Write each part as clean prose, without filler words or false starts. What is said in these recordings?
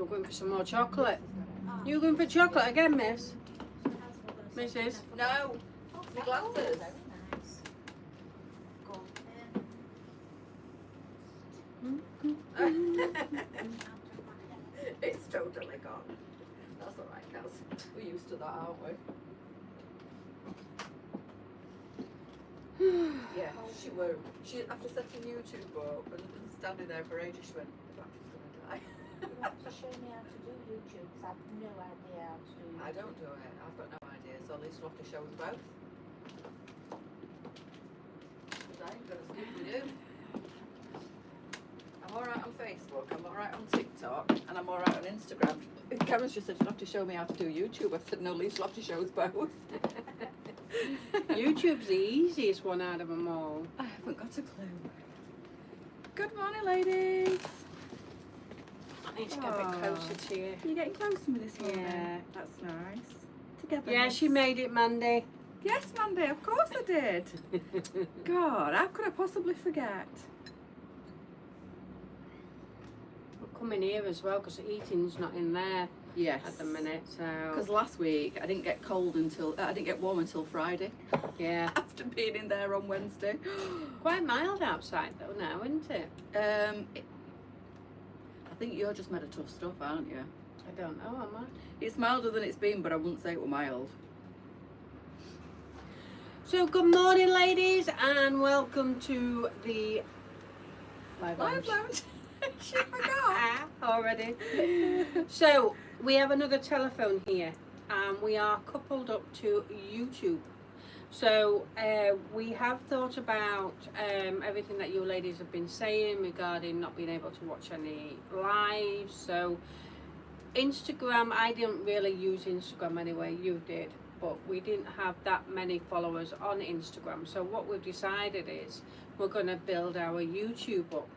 We're going for some more chocolate. You going for chocolate again, miss? Mrs. No, the glasses. It's totally gone. That's alright, Kaz. We're used to that, aren't we? Yeah, she after setting YouTube up and standing there for ages, she went, the battery's gonna die. You have to show me how to do YouTube because I've no idea how to do YouTube. I don't do it. I've got no idea. So at least we'll have to show us both. Because I ain't gonna speak with you. I'm alright on Facebook, I'm alright on TikTok, and I'm alright on Instagram. Karen's just said you'll have to show me how to do YouTube. I said no, at least you'll have to show us both. YouTube's the easiest one out of them all. I haven't got a clue. Good morning, ladies. I need to get a bit closer to you. You're getting close to me this morning. Yeah. That's nice. Together. Yeah, she made it, Mandy. Yes, Mandy, of course I did. God, how could I possibly forget? I'll come in here as well because the eating's not in there Yes. at the minute. Because So last week I didn't get I didn't get warm until Friday. yeah, After being in there on Wednesday. quite mild outside though now, isn't it? I think you're just made of tough stuff, aren't you? I don't know, am I? It's milder than it's been, but I wouldn't say it were mild. So good morning, ladies, and welcome to the live lounge. lounge. She forgot. Already. So we have another telephone here, and we are coupled up to YouTube. So we have thought about everything that you ladies have been saying regarding not being able to watch any lives. So Instagram, I didn't really use Instagram anyway, you did, but we didn't have that many followers on Instagram. So what we've decided is we're going to build our YouTube up.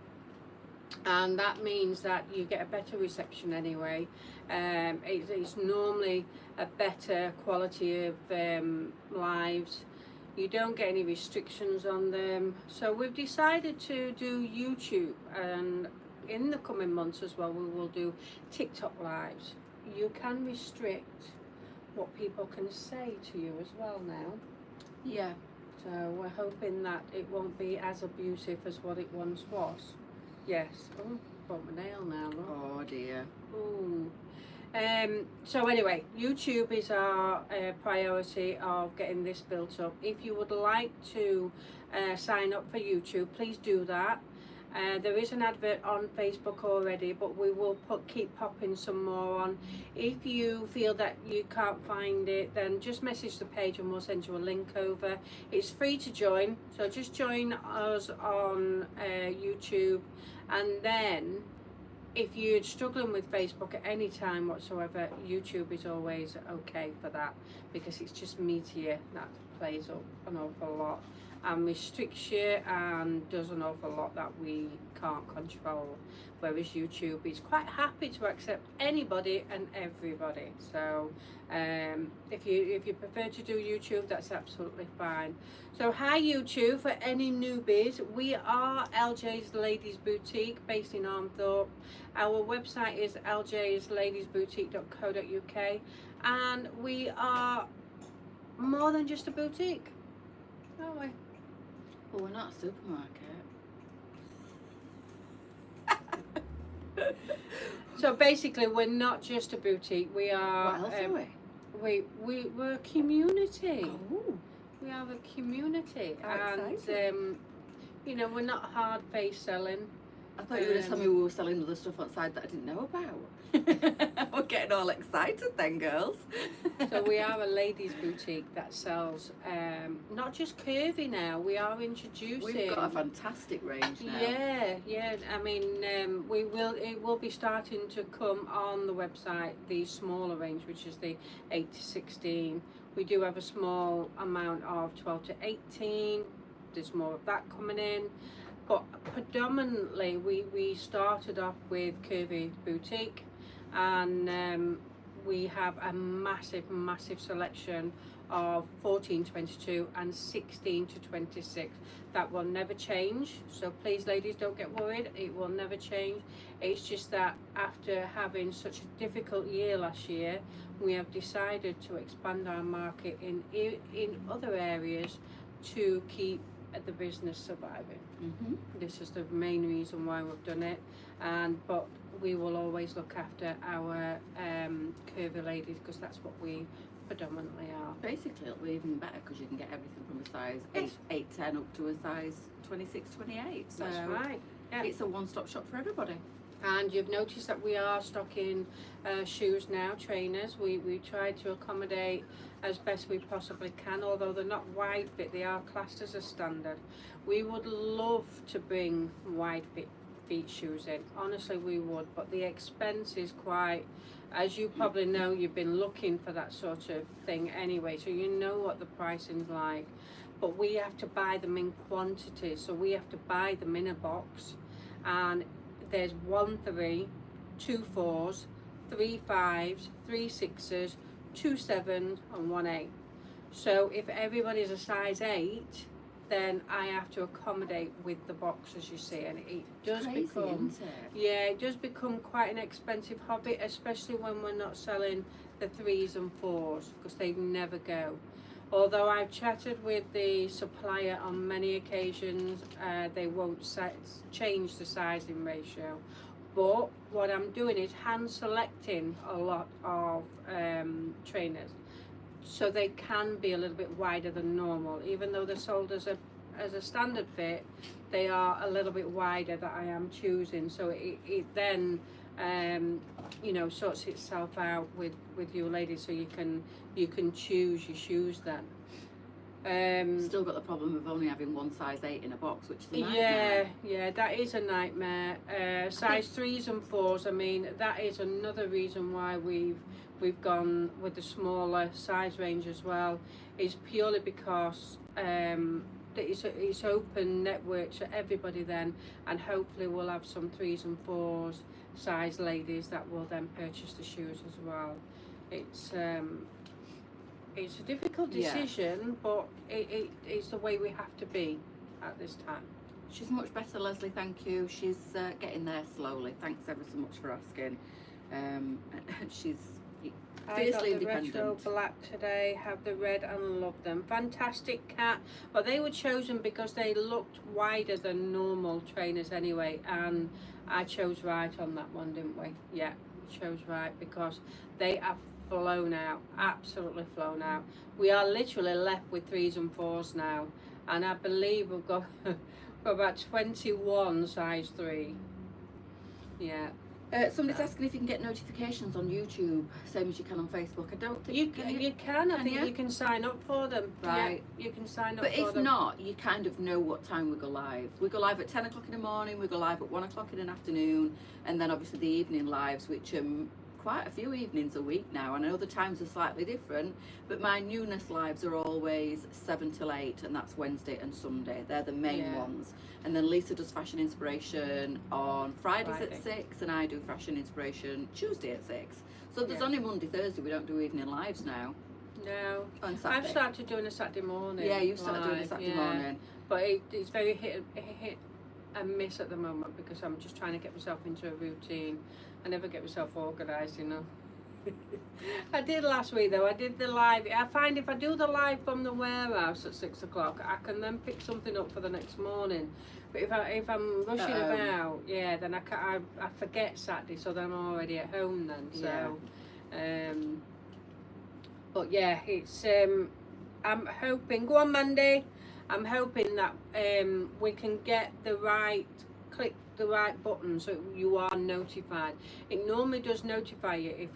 And that means that you get a better reception anyway. It's normally a better quality of lives. You don't get any restrictions on them. So we've decided to do YouTube, and in the coming months as well we will do TikTok lives. You can restrict what people can say to you as well now. Yeah. So we're hoping that it won't be as abusive as what it once was. Yes. Oh, broke my nail now. Look. Oh dear. Ooh. So anyway, YouTube is our priority of getting this built up. If you would like to sign up for YouTube, please do that. There is an advert on Facebook already, but we will keep popping some more on. If you feel that you can't find it, then just message the page and we'll send you a link over. It's free to join, so just join us on YouTube, and then if you're struggling with Facebook at any time whatsoever, YouTube is always okay for that, because it's just media that plays up an awful lot and restricts you and does an awful lot that we can't control, whereas YouTube is quite happy to accept anybody and everybody. So if you prefer to do YouTube, that's absolutely fine. So hi YouTube, for any newbies, we are LJ's Ladies Boutique based in Armthorpe. Our website is ljsladiesboutique.co.uk, and we are more than just a boutique, aren't we? Well, we're not a supermarket. So basically, we're not just a boutique. We are. What else are we? We're a community. Oh. We are a community, How and exciting. you know, we're not hard face selling. I thought you were going to tell me we were selling other stuff outside that I didn't know about. We're getting all excited then, girls. So we are a ladies boutique that sells not just curvy now. We are introducing. We've got a fantastic range now. Yeah. I mean, it will be starting to come on the website, the smaller range, which is the 8 to 16. We do have a small amount of 12 to 18. There's more of that coming in. But predominantly we started off with Curvy Boutique, and we have a massive selection of 14-22 and 16-26. That will never change, so please ladies, don't get worried, it will never change. It's just that after having such a difficult year last year, we have decided to expand our market in other areas to keep the business surviving. This is the main reason why we've done it, but we will always look after our curvy ladies, because that's what we predominantly are. Basically, it'll be even better because you can get everything from a size Yes. 8, 10 up to a size 26, 28. So That's right. Yeah. it's a one-stop shop for everybody. And you've noticed that we are stocking shoes now, trainers. We try to accommodate as best we possibly can, although they're not wide fit, they are classed as a standard. We would love to bring wide fit feet shoes in, honestly we would, but the expense is quite, as you probably know, you've been looking for that sort of thing anyway, so you know what the pricing's like. But we have to buy them in quantities, so we have to buy them in a box, and there's 1 3, 2 4s, 3 5s, 3 6s, 2 7s and 1 8. So if everybody's a size 8, then I have to accommodate with the box, as you see, and it does Crazy, become, isn't it? yeah, it does become quite an expensive hobby, especially when we're not selling the 3s and 4s, because they never go. Although I've chatted with the supplier on many occasions, they won't change the sizing ratio. But what I'm doing is hand selecting a lot of trainers, so they can be a little bit wider than normal. Even though they're sold as a standard fit, they are a little bit wider that I am choosing. So it then you know, sorts itself out with you ladies, so you can choose your shoes then. Still got the problem of only having one size 8 in a box, which is a nightmare. Yeah, that is a nightmare. Size 3s and 4s, I mean, that is another reason why we've gone with the smaller size range as well, is purely because it's open network to everybody then, and hopefully we'll have some 3s and 4s size ladies that will then purchase the shoes as well. It's a difficult decision, but it's the way we have to be at this time. She's much better, Leslie, thank you. She's getting there slowly. Thanks ever so much for asking. She's I got fiercely the retro independent. black today, have the red and love them. Fantastic cat. But they were chosen because they looked wider than normal trainers anyway, and I chose right on that one, didn't we? Yeah, we chose right, because they have flown out, absolutely flown out. We are literally left with 3s and 4s now, and I believe we've got about 21 size 3. Yeah. Somebody's asking if you can get notifications on YouTube, same as you can on Facebook. I don't think You can. I think you? you can sign up for them. Right. Yeah, you can sign up But for if them. not, you kind of know what time we go live. We go live at 10 o'clock in the morning, we go live at 1 o'clock in the afternoon, and then obviously the evening lives, which quite a few evenings a week now. I know the times are slightly different, but my newness lives are always 7 till 8, and that's Wednesday and Sunday. They're the main ones. And then Lisa does fashion inspiration on Fridays at 6, and I do fashion inspiration Tuesday at 6. So there's only Monday, Thursday, we don't do evening lives now. No. On Saturday. I've started doing a Saturday morning. Yeah, you've started doing a live, Saturday yeah. morning. But it's very hit and miss at the moment, because I'm just trying to get myself into a routine. I never get myself organised, you know. I did last week though. I did the live. I find if I do the live from the warehouse at 6 o'clock, I can then pick something up for the next morning. But if I'm rushing about, then I forget Saturday, so then I'm already at home then. So, but yeah, it's I'm hoping. Go on, Mandy. I'm hoping that we can get click the right button so you are notified. It normally does notify you if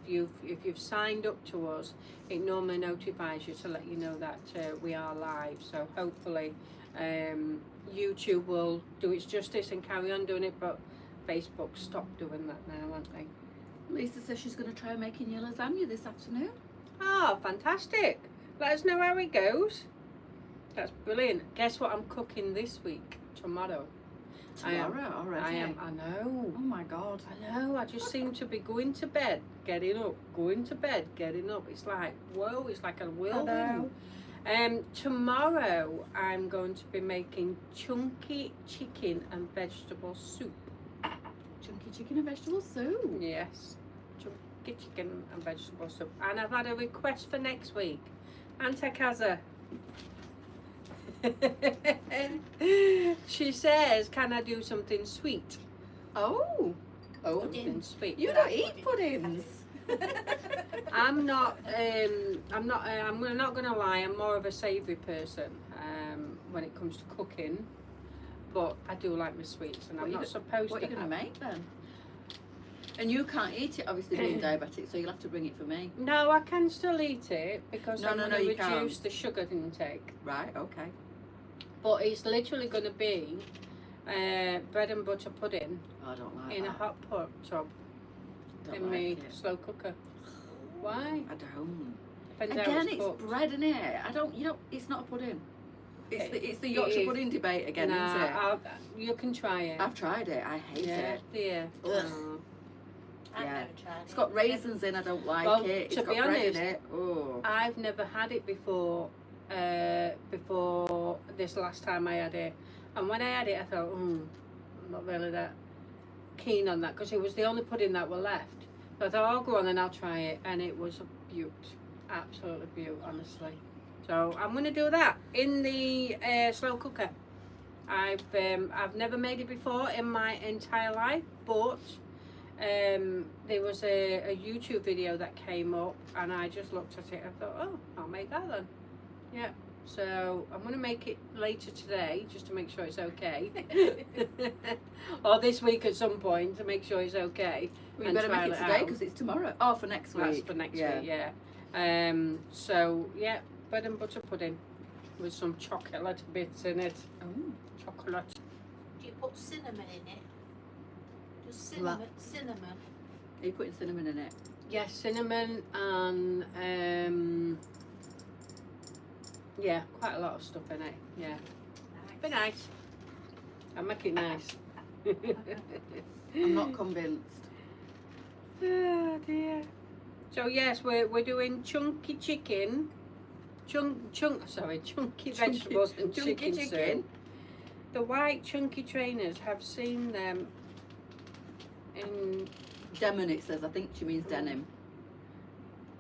you've signed up to us. It normally notifies you to let you know that we are live. So hopefully YouTube will do its justice and carry on doing it, but Facebook stopped doing that now, aren't they? Lisa says she's going to try making your lasagna this afternoon. Ah, fantastic. Let us know how it goes. That's brilliant. Guess what I'm cooking this week? Tomorrow. I am. Tomorrow already. I am. I know. Oh my God. I know. I just seem to be going to bed, getting up, going to bed, getting up. It's like whoa. It's like a whirlwind. Tomorrow I'm going to be making chunky chicken and vegetable soup. Chunky chicken and vegetable soup. Yes, chunky chicken and vegetable soup. And I've had a request for next week. Auntie Kaza. She says, can I do something sweet? Oh. Oh. Something sweet. You don't eat puddings. I'm not gonna lie, I'm more of a savoury person when it comes to cooking, but I do like my sweets, and I'm not supposed to. What are you going to make then? And you can't eat it, obviously, being diabetic, so you'll have to bring it for me. No, I can still eat it because I'm No, going to you reduce can't. the sugar intake. Right, okay. But it's literally going to be bread and butter pudding Oh, I don't like in that. a hot pot tub Don't in like my it. slow cooker. Why? I don't. Depends how Again, it's cooked. bread in it. It's not a pudding. It's the It Yorkshire is. pudding debate again, isn't it? You can try it. I've tried it. I hate it. Yeah. Ugh. Oh. I've Yeah. never tried It's it. got raisins in. I don't like Well, it. It's to got be bread honest, in it. Oh. I've never had it before this last time I had it. And when I had it, I thought, I'm not really that keen on that because it was the only pudding that were left. So I thought, I'll go on and I'll try it. And it was a beaut. Absolutely beaut, honestly. So I'm going to do that in the slow cooker. I've never made it before in my entire life, but there was a YouTube video that came up and I just looked at it and thought, oh, I'll make that then. Yeah. So I'm going to make it later today just to make sure it's okay. Or this week at some point to make sure it's okay. We and better make trial it it today out. because it's tomorrow. Oh, for next week. That's for next week, yeah. So, yeah, bread and butter pudding with some chocolate bits in it. Oh. Chocolate. Do you put cinnamon in it? Just What? cinnamon. Are you putting cinnamon in it? Yeah, cinnamon and yeah, quite a lot of stuff in it. Yeah, be nice. I'll make it nice. I'm not convinced. Oh dear. So yes, we're doing chunky chicken, chunky vegetables and chunky chicken chicken. soup. The white chunky trainers have seen them in. Denim, it says. I think she means denim.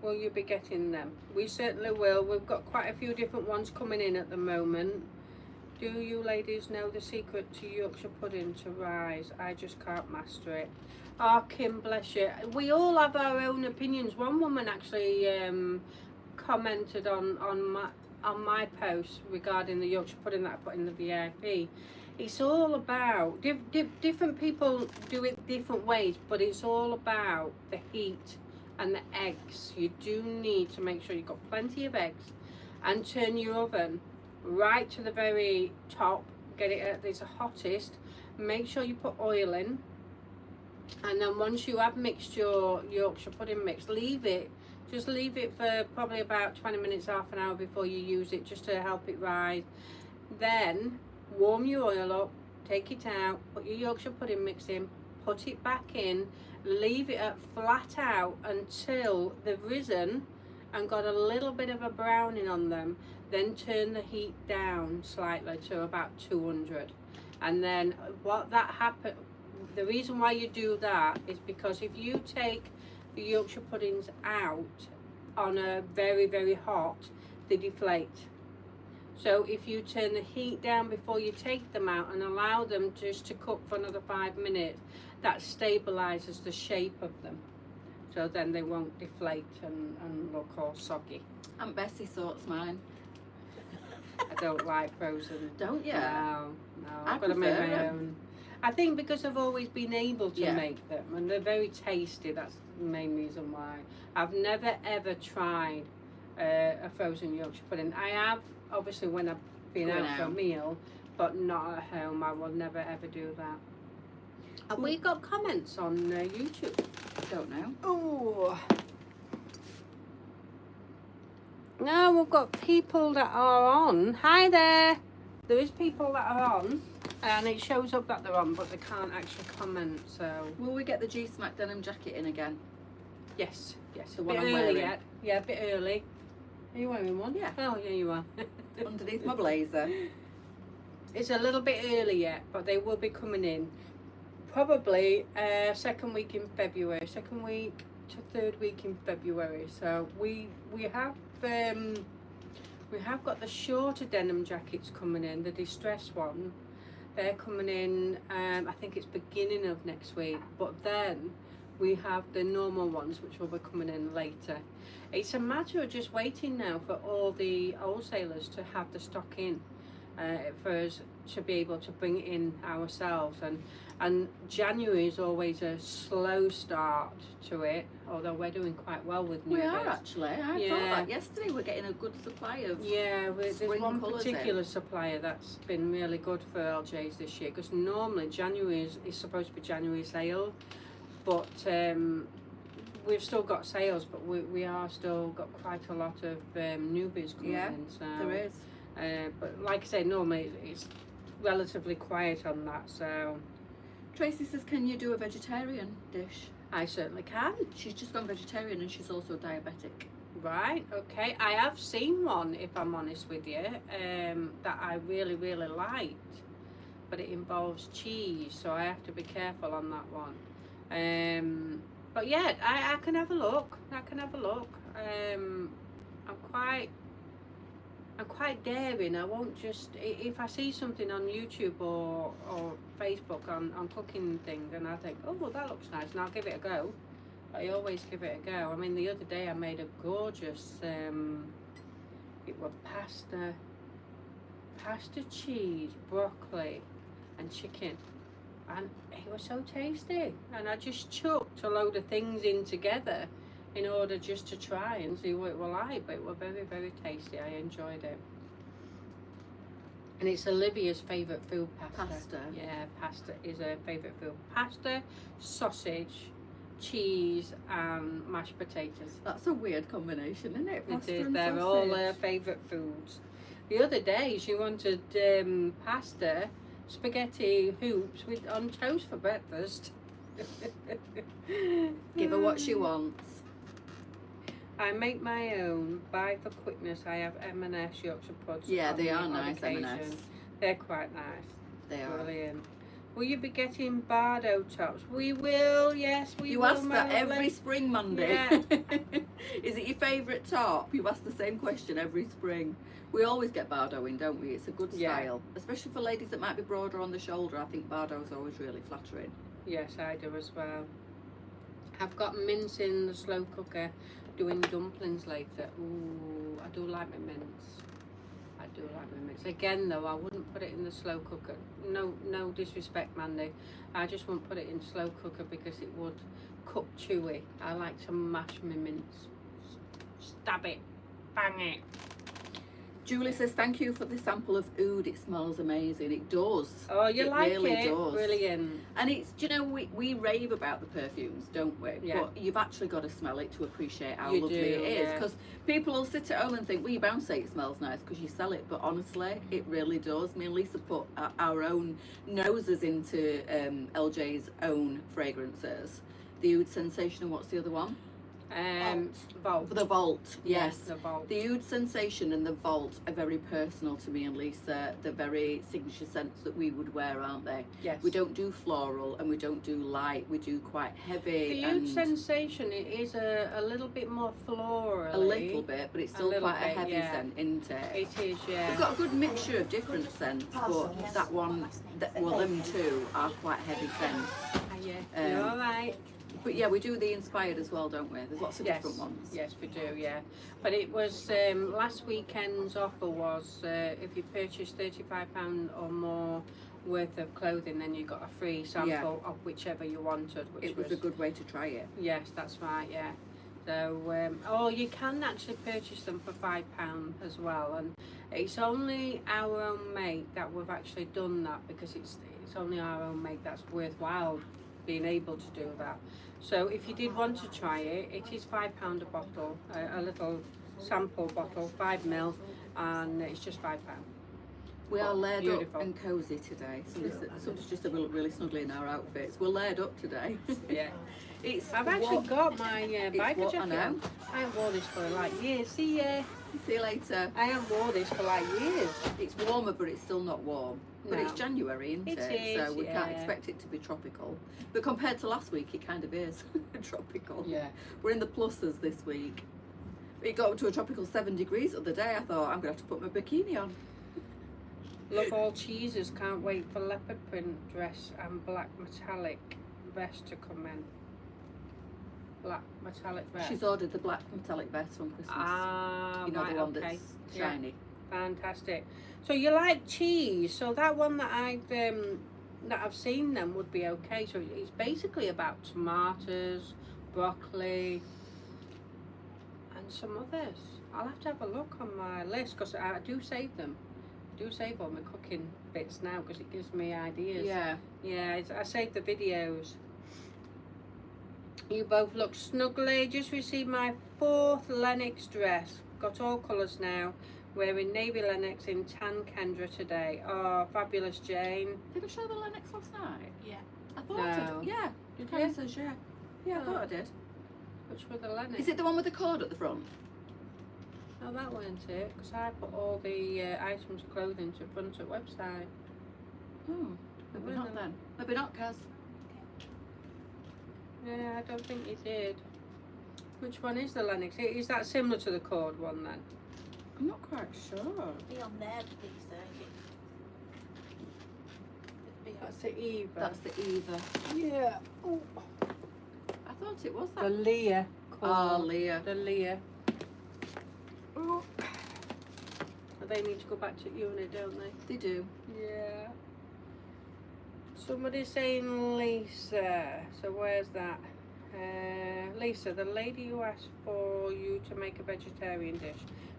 Will you be getting them? We certainly will. We've got quite a few different ones coming in at the moment. Do you ladies know the secret to Yorkshire pudding to rise? I just can't master it. Oh, Kim, bless you. We all have our own opinions. One woman actually commented on my post regarding the Yorkshire pudding that I put in the VIP. It's all about different people do it different ways, but it's all about the heat and the eggs. You do need to make sure you've got plenty of eggs and turn your oven right to the very top. Get it at its hottest. Make sure you put oil in, and then once you have mixed your Yorkshire pudding mix, just leave it for probably about 20 minutes, half an hour before you use it, just to help it rise. Then warm your oil up, take it out, put your Yorkshire pudding mix in, put it back in, leave it at flat out until they've risen and got a little bit of a browning on them. Then turn the heat down slightly to about 200. And then the reason why you do that is because if you take the Yorkshire puddings out on a very, very hot, they deflate. So if you turn the heat down before you take them out and allow them just to cook for another 5 minutes, that stabilizes the shape of them. So then they won't deflate and look all soggy. Aunt Bessie sorts mine. I don't like frozen. Don't you? No, I I've got to make prefer my 'em. own. I think because I've always been able to Yeah. make them and they're very tasty, that's the main reason why. I've never ever tried a frozen Yorkshire pudding. I have, obviously, when I've been Going out for a out. meal, but not at home. I will never ever do that. Have we got comments on YouTube? Don't know. Oh. No, we've got people that are on. Hi there. There is people that are on. And it shows up that they're on, but they can't actually comment. So Will we get the G Smack denim jacket in again? yes, yes. The A one bit I'm early wearing. yet. Yeah, a bit early. Are you wearing one? Yeah. Oh, yeah, you are. Underneath my blazer. It's a little bit early yet, but they will be coming in probably second week in February, second week to third week in February. So we have got the shorter denim jackets coming in, the distress one. They're coming in. I think it's beginning of next week, but then we have the normal ones which will be coming in later. It's a matter of just waiting now for all the wholesalers to have the stock in for us to be able to bring it in ourselves, and January is always a slow start to it, although we're doing quite well with new We are bits. actually. I thought Yeah. that yesterday. We're getting a good supply of. Yeah, there's spring one colours in. particular supplier that's been really good for LJ's this year, because normally January is supposed to be January sale, but we've still got sales, but we are still got quite a lot of newbies coming Yeah, in. So There is. but like I say, normally it's relatively quiet on that, so Tracy says, "Can you do a vegetarian dish?" I certainly can. She's just gone vegetarian and she's also diabetic. Right, okay. I have seen one, if I'm honest with you, that I really, really liked, but it involves cheese, so I have to be careful on that one. But yeah, I can have a look. I'm quite daring. I won't just, if I see something on YouTube or Facebook on cooking things, and I think, oh, well, that looks nice, and I'll give it a go. I always give it a go. I mean, the other day I made a gorgeous, it was pasta, cheese, broccoli, and chicken, and it was so tasty. And I just chucked a load of things in together in order just to try and see what it was like, but it was very, very tasty. I enjoyed it. And it's Olivia's favourite food, pasta. Yeah, pasta is her favourite food. Pasta, sausage, cheese and mashed potatoes. That's a weird combination, isn't it? It Pasta is. and They're sausage. all her favourite foods. The other day she wanted pasta, spaghetti hoops on toast for breakfast. Give her what she wants. I make my own. Buy for quickness. I have M&S Yorkshire puds. Yeah, on they the are odd nice, occasion. M&S. They're quite nice. They are. Brilliant. Will you be getting Bardo tops? We will, yes, we You will. ask my that every lovely. spring, Monday. Yeah. Is it your favourite top? You ask the same question every spring. We always get Bardo in, don't we? It's a good Yeah. style. Especially for ladies that might be broader on the shoulder. I think Bardo's always really flattering. Yes, I do as well. I've got mince in the slow cooker doing dumplings later. Ooh, I do like my mince. I do like my mince. Again though, I wouldn't put it in the slow cooker. No disrespect, Mandy. I just wouldn't put it in slow cooker because it would cook chewy. I like to mash my mince. Stab it. Bang it. Julie says, "Thank you for the sample of oud. It smells amazing." It does. Oh, you It like really it? does. Brilliant. And it's, do you know, we rave about the perfumes, don't we? Yeah. But you've actually got to smell it to appreciate how You lovely do, it is. yeah. Because people will sit at home and think, well, you bound to say it smells nice because you sell it. But honestly, it really does. Me and Lisa put our own noses into LJ's own fragrances. The Oud Sensation, and what's the other one? Vault. The Vault, yes. The Vault. The Oud Sensation and the Vault are very personal to me and Lisa. They're very signature scents that we would wear, aren't they? Yes. We don't do floral and we don't do light. We do quite heavy. The and Oud Sensation, it is a little bit more floral. a little bit, but it's still little quite a bit, heavy yeah. scent, isn't it? It is, yeah. We've got a good mixture of different scents, but that one, well, them two are quite heavy scents. Yeah. You're all right. But yeah, we do the inspired as well, don't we? There's lots of different ones. Yes, we do, yeah. But it was last weekend's offer was if you purchase £35 or more worth of clothing, then you got a free sample of whichever you wanted. Which It was a good way to try it. Yes, that's right, yeah. So, you can actually purchase them for £5 as well, and it's only our own make that we've actually done that, because it's only our own make that's worthwhile being able to do that. So if you did want to try it, it is £5 a bottle, a little sample bottle, 5 ml, and it's just £5. We are but layered beautiful. up and cosy today. Somebody's just said we look really snugly in our outfits. We're layered up today. Yeah. It's I've actually warm. got my It's biker what I jacket know. on. I haven't worn this for like years. See ya. See you later. I haven't worn this for like years. It's warmer, but it's still not warm. But it's No. January, isn't It it? So is, we can't yeah. expect it to be tropical. But compared to last week, it kind of is tropical. Yeah. We're in the pluses this week. It got up to a tropical 7 degrees the other day. I thought, I'm going to have to put my bikini on. Love all cheeses. Can't wait for leopard print dress and black metallic vest to come in. Black metallic vest. She's ordered the black metallic vest from Christmas. Ah, you know, right, the one okay. that's Yeah. shiny. Fantastic. So you like cheese? So that one that I've seen them would be okay. So it's basically about tomatoes, broccoli, and some others. I'll have to have a look on my list because I do save them. I do save all my cooking bits now because it gives me ideas. Yeah. Yeah, I save the videos. You both look snuggly. Just received my 4th Lennox dress. Got all colours now. Wearing navy Lennox in tan Kendra today. Oh, fabulous, Jane. Did I show the Lennox last night? Yeah. I thought I No. did. Yeah. Did Karen you? says yeah. Yeah, I Oh. thought I did. Which were the Lennox? Is it the one with the cord at the front? Oh, that weren't it. Because I put all the items of clothing to front of website. Oh, maybe Well, not then. Maybe not, Kaz. Yeah, I don't think you did. Which one is the Lennox? Is that similar to the cord one then? I'm not quite sure. Be on there, Lisa. It'd be on. That's the Eva. That's the Eva. Yeah. Oh. I thought it was The that. Leah. Oh, cord. Leah. The Leah. Oh. They need to go back to unit, don't they? They do. Yeah. Somebody's saying Lisa. So where's that? Lisa, the lady who asked for you to make a vegetarian dish,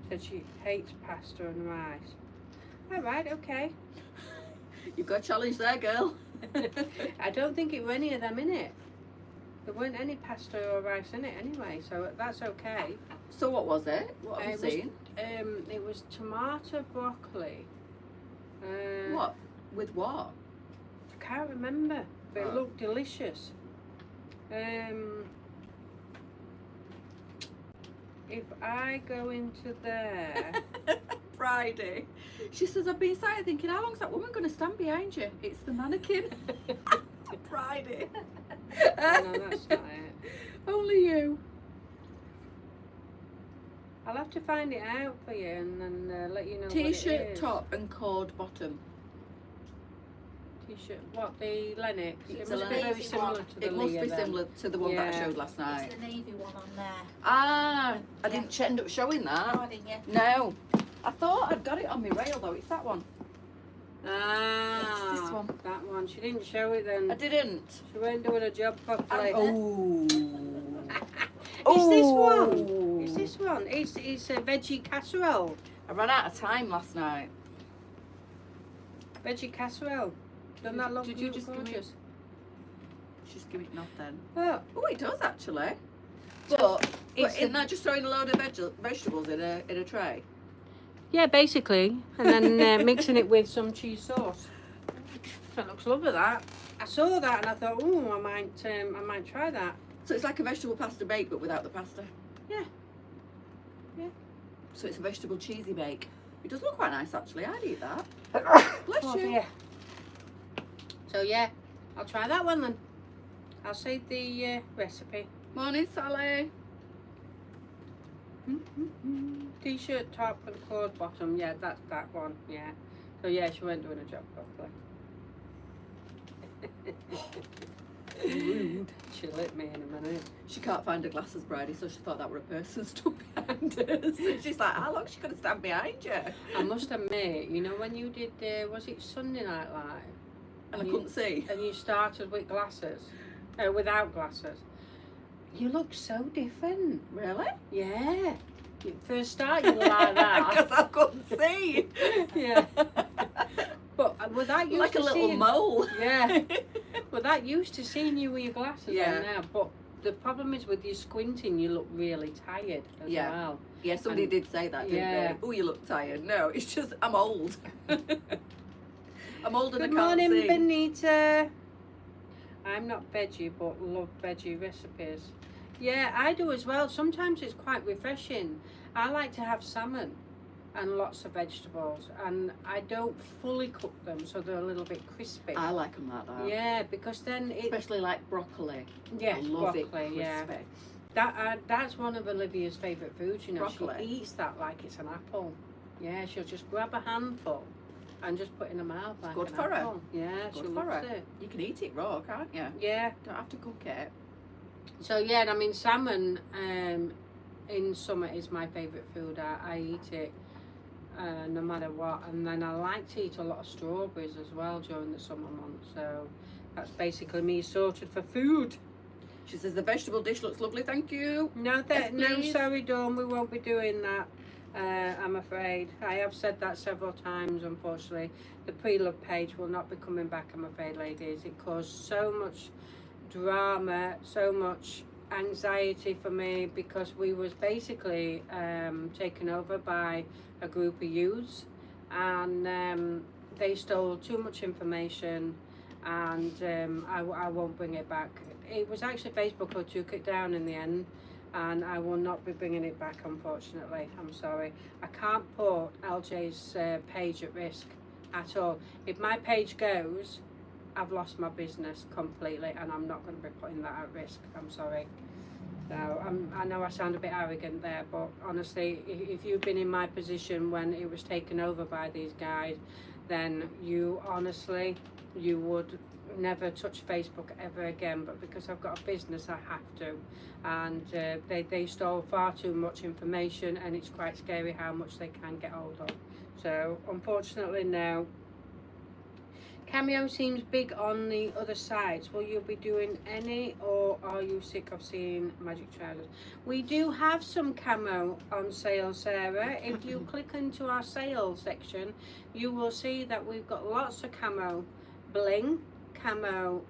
said she hates pasta and rice. Alright, okay. You've got a challenge there, girl. I don't think it were any of them in it. There weren't any pasta or rice in it anyway, so that's okay. So what was it? What have you It was- seen? It was tomato broccoli. What? With what? I can't remember, but it Oh. looked delicious. If I go into there, Friday. She says, I've been sat here thinking, how long's that woman going to stand behind you? It's the mannequin. Friday. no, that's not it. Only you. I'll have to find it out for you and then let you know. T-shirt what it is. top and cord bottom. T-shirt. What, the Lennox? It It's must a be very Lennox similar one. to the It must Leah be then. similar to the one that I Yeah. showed last night. It's the navy one on there. Ah, I Yeah. didn't end up showing No, that. I didn't yet. No. I thought I'd got it on my rail though. It's that one. Ah, It's this one. that one. She didn't show it then. I didn't. She weren't doing her job properly. Oh. It's this one. It's this one. It's a veggie casserole. I ran out of time last night. Veggie casserole. Doesn't that look Did you just give me- gorgeous? Just give it nothing. Oh, Oh, it does actually. So, But it's isn't that just throwing a load of vegetables in a tray? yeah, basically, and then mixing it with some cheese sauce. That looks lovely. That I saw that and I thought, oh, I might try that. So it's like a vegetable pasta bake, but without the pasta. Yeah. Yeah. So it's a vegetable cheesy bake. It does look quite nice actually. I'd eat that. Bless Oh, you. dear. So yeah, I'll try that one then. I'll save the recipe. Morning, Sally. T-shirt top and cord bottom. Yeah, that's that one. Yeah. So yeah, she weren't doing a job properly. Rude. She lit me in a minute. She can't find her glasses, Bridie, so she thought that were a person stood behind us. And she's like, how long she gonna stand behind you? I must admit, you know when you did, was it Sunday Night Live? And I You- couldn't see. And you started with glasses, without glasses. You look so different. Really? Yeah. You first start, you were like that. Because I couldn't see. Yeah. But with that used Like a to little seeing, mole. Yeah. Well, that used to seeing you with your glasses Yeah. on now. But the problem is with you squinting, you look really tired as Yeah. well. Yeah, somebody And- did say that, didn't Yeah. they? Oh, you look tired. No, it's just I'm old. I'm old and Good I can't morning, see. Benita. I'm not veggie, but love veggie recipes. Yeah, I do as well. Sometimes it's quite refreshing. I like to have salmon and lots of vegetables, and I don't fully cook them, so they're a little bit crispy. I like them like that. Yeah, because then it. Especially like broccoli. Yeah, I love broccoli. it crispy. Yeah, that's one of Olivia's favourite foods. You know, Broccoli. she eats that like it's an apple. Yeah, she'll just grab a handful and just put in her mouth like good an for her. apple. Yeah, Good she for loves her. it. You can eat it raw, can't you? Yeah. Don't have to cook it. So yeah, I mean salmon in summer is my favourite food. I eat it no matter what, and then I like to eat a lot of strawberries as well during the summer months. So that's basically me sorted for food. She says the vegetable dish looks lovely, thank you. No, Yes, no, please. sorry, Dawn, we won't be doing that. I'm afraid. I have said that several times. Unfortunately, the pre-love page will not be coming back. I'm afraid, ladies. It caused so much drama, so much anxiety for me because we was basically taken over by a group of youths, and they stole too much information, and I won't bring it back. It was actually Facebook who took it down in the end, and I will not be bringing it back, unfortunately. I'm sorry. I can't put LJ's page at risk at all. If my page goes, I've lost my business completely, and I'm not going to be putting that at risk. I'm sorry. So I know I sound a bit arrogant there, but honestly, if you've been in my position when it was taken over by these guys, then you would never touch Facebook ever again. But because I've got a business, I have to, and they stole far too much information, and it's quite scary how much they can get hold of. So unfortunately now, Cameo seems big on the other sides. Will you be doing any, or are you sick of seeing magic trousers? We do have some camo on sale, Sarah. If you click into our sales section, you will see that we've got lots of camo bling, camo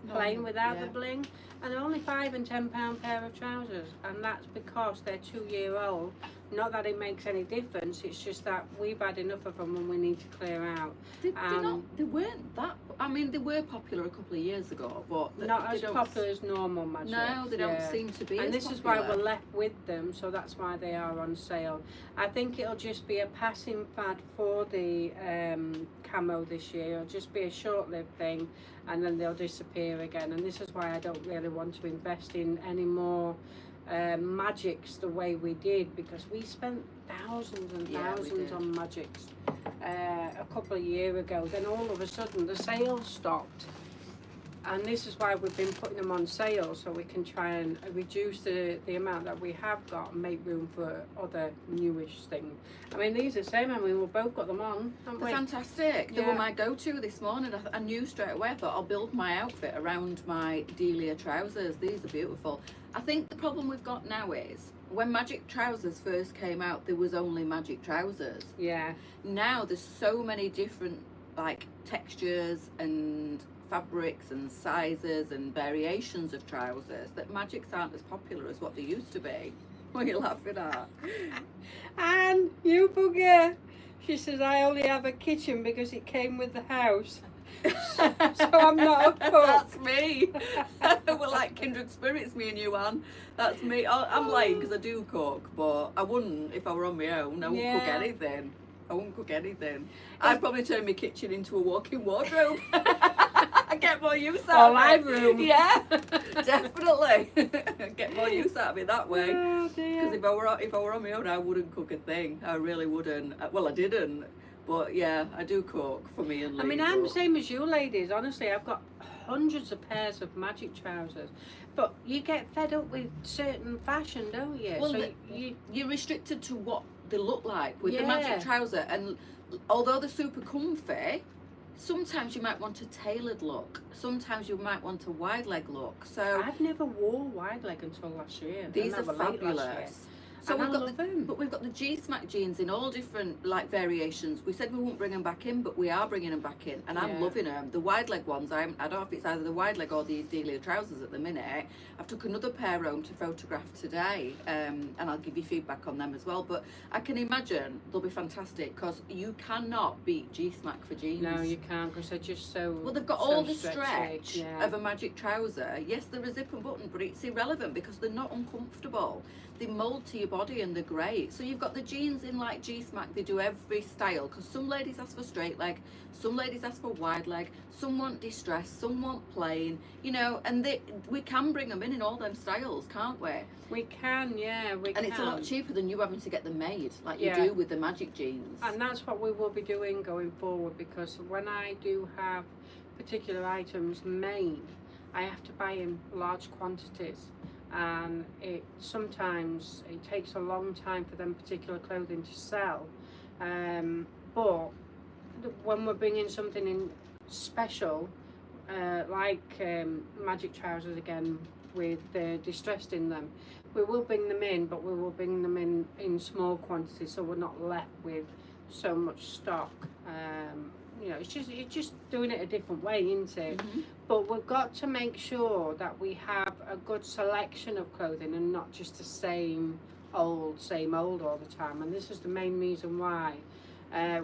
plain without the bling, and only £5 and £10 pair of trousers, and that's because they're 2 year old. Not that it makes any difference, it's just that we've had enough of them and we need to clear out. They weren't that. I mean, they were popular a couple of years ago, but Not they as don't- popular as normal magic. No, they don't seem to be. And as this is why popular. we're left with them, so that's why they are on sale. I think it'll just be a passing fad for the camo this year. It'll just be a short-lived thing, and then they'll disappear again. And this is why I don't really want to invest in any more magics the way we did, because we spent thousands and Yeah, we thousands did. on magics a couple of years ago. Then all of a sudden the sales stopped. And this is why we've been putting them on sale, so we can try and reduce the amount that we have got and make room for other newish things. I mean, these are the same. I mean, we've both got them on, haven't They're we? fantastic. They Yeah. were my go-to this morning. I knew straight away. I thought I'll build my outfit around my Delia trousers. These are beautiful. I think the problem we've got now is when magic trousers first came out, there was only magic trousers. Yeah. Now there's so many different like textures and fabrics and sizes and variations of trousers that magics aren't as popular as what they used to be. What are you laughing at? And you bugger. She says, I only have a kitchen because it came with the house. So I'm not a cook. That's me. We're like kindred spirits, me and you, Anne. That's me. I'm lying because I do cook, but I wouldn't if I were on my own. I wouldn't cook Yeah. anything. I wouldn't cook anything. I'd probably turn my kitchen into a walk-in wardrobe. I get more use out Or of it. live room. Yeah, definitely. Get more use out of it that way. Oh Because dear. if I were on my own, I wouldn't cook a thing. I really wouldn't. Well, I didn't. But yeah, I do cook for me and Lee. I mean, I'm the but- same as you ladies. Honestly, I've got hundreds of pairs of magic trousers. But you get fed up with certain fashion, don't you? Well, so you you're restricted to what they look like with the Yeah. magic trouser, and although they're super comfy, sometimes you might want a tailored look. Sometimes you might want a wide leg look. So I've never wore wide leg until last year. these And are they were late last year. fabulous. So and I we've got love them. But we've got the G-Smack jeans in all different like variations. We said we wouldn't bring them back in, but we are bringing them back in, and I'm Yeah. loving them. The wide leg ones, I don't know if it's either the wide leg or these Delia trousers at the minute. I've took another pair home to photograph today, and I'll give you feedback on them as well. But I can imagine they'll be fantastic because you cannot beat G-Smack for jeans. No, you can't, because they're just so. Well, they've got so all the stretchy. stretch Yeah. of a magic trouser. Yes, they're a zip and button, but it's irrelevant because they're not uncomfortable. They mould to your body and they're great. So you've got the jeans in like G-Smack. They do every style because some ladies ask for straight leg, some ladies ask for wide leg, some want distressed, some want plain. You know, and we can bring them in all them styles, can't we? We can, yeah, we can. And it's a lot cheaper than you having to get them made, like Yeah. you do with the magic jeans. And that's what we will be doing going forward, because when I do have particular items made, I have to buy in large quantities, and sometimes it takes a long time for them particular clothing to sell. But when we're bringing something in special, like magic trousers again with distressed in them, we will bring them in, but we will bring them in small quantities, so we're not left with so much stock. You know, it's just doing it a different way, isn't it? Mm-hmm. But we've got to make sure that we have a good selection of clothing and not just the same old all the time. And this is the main reason why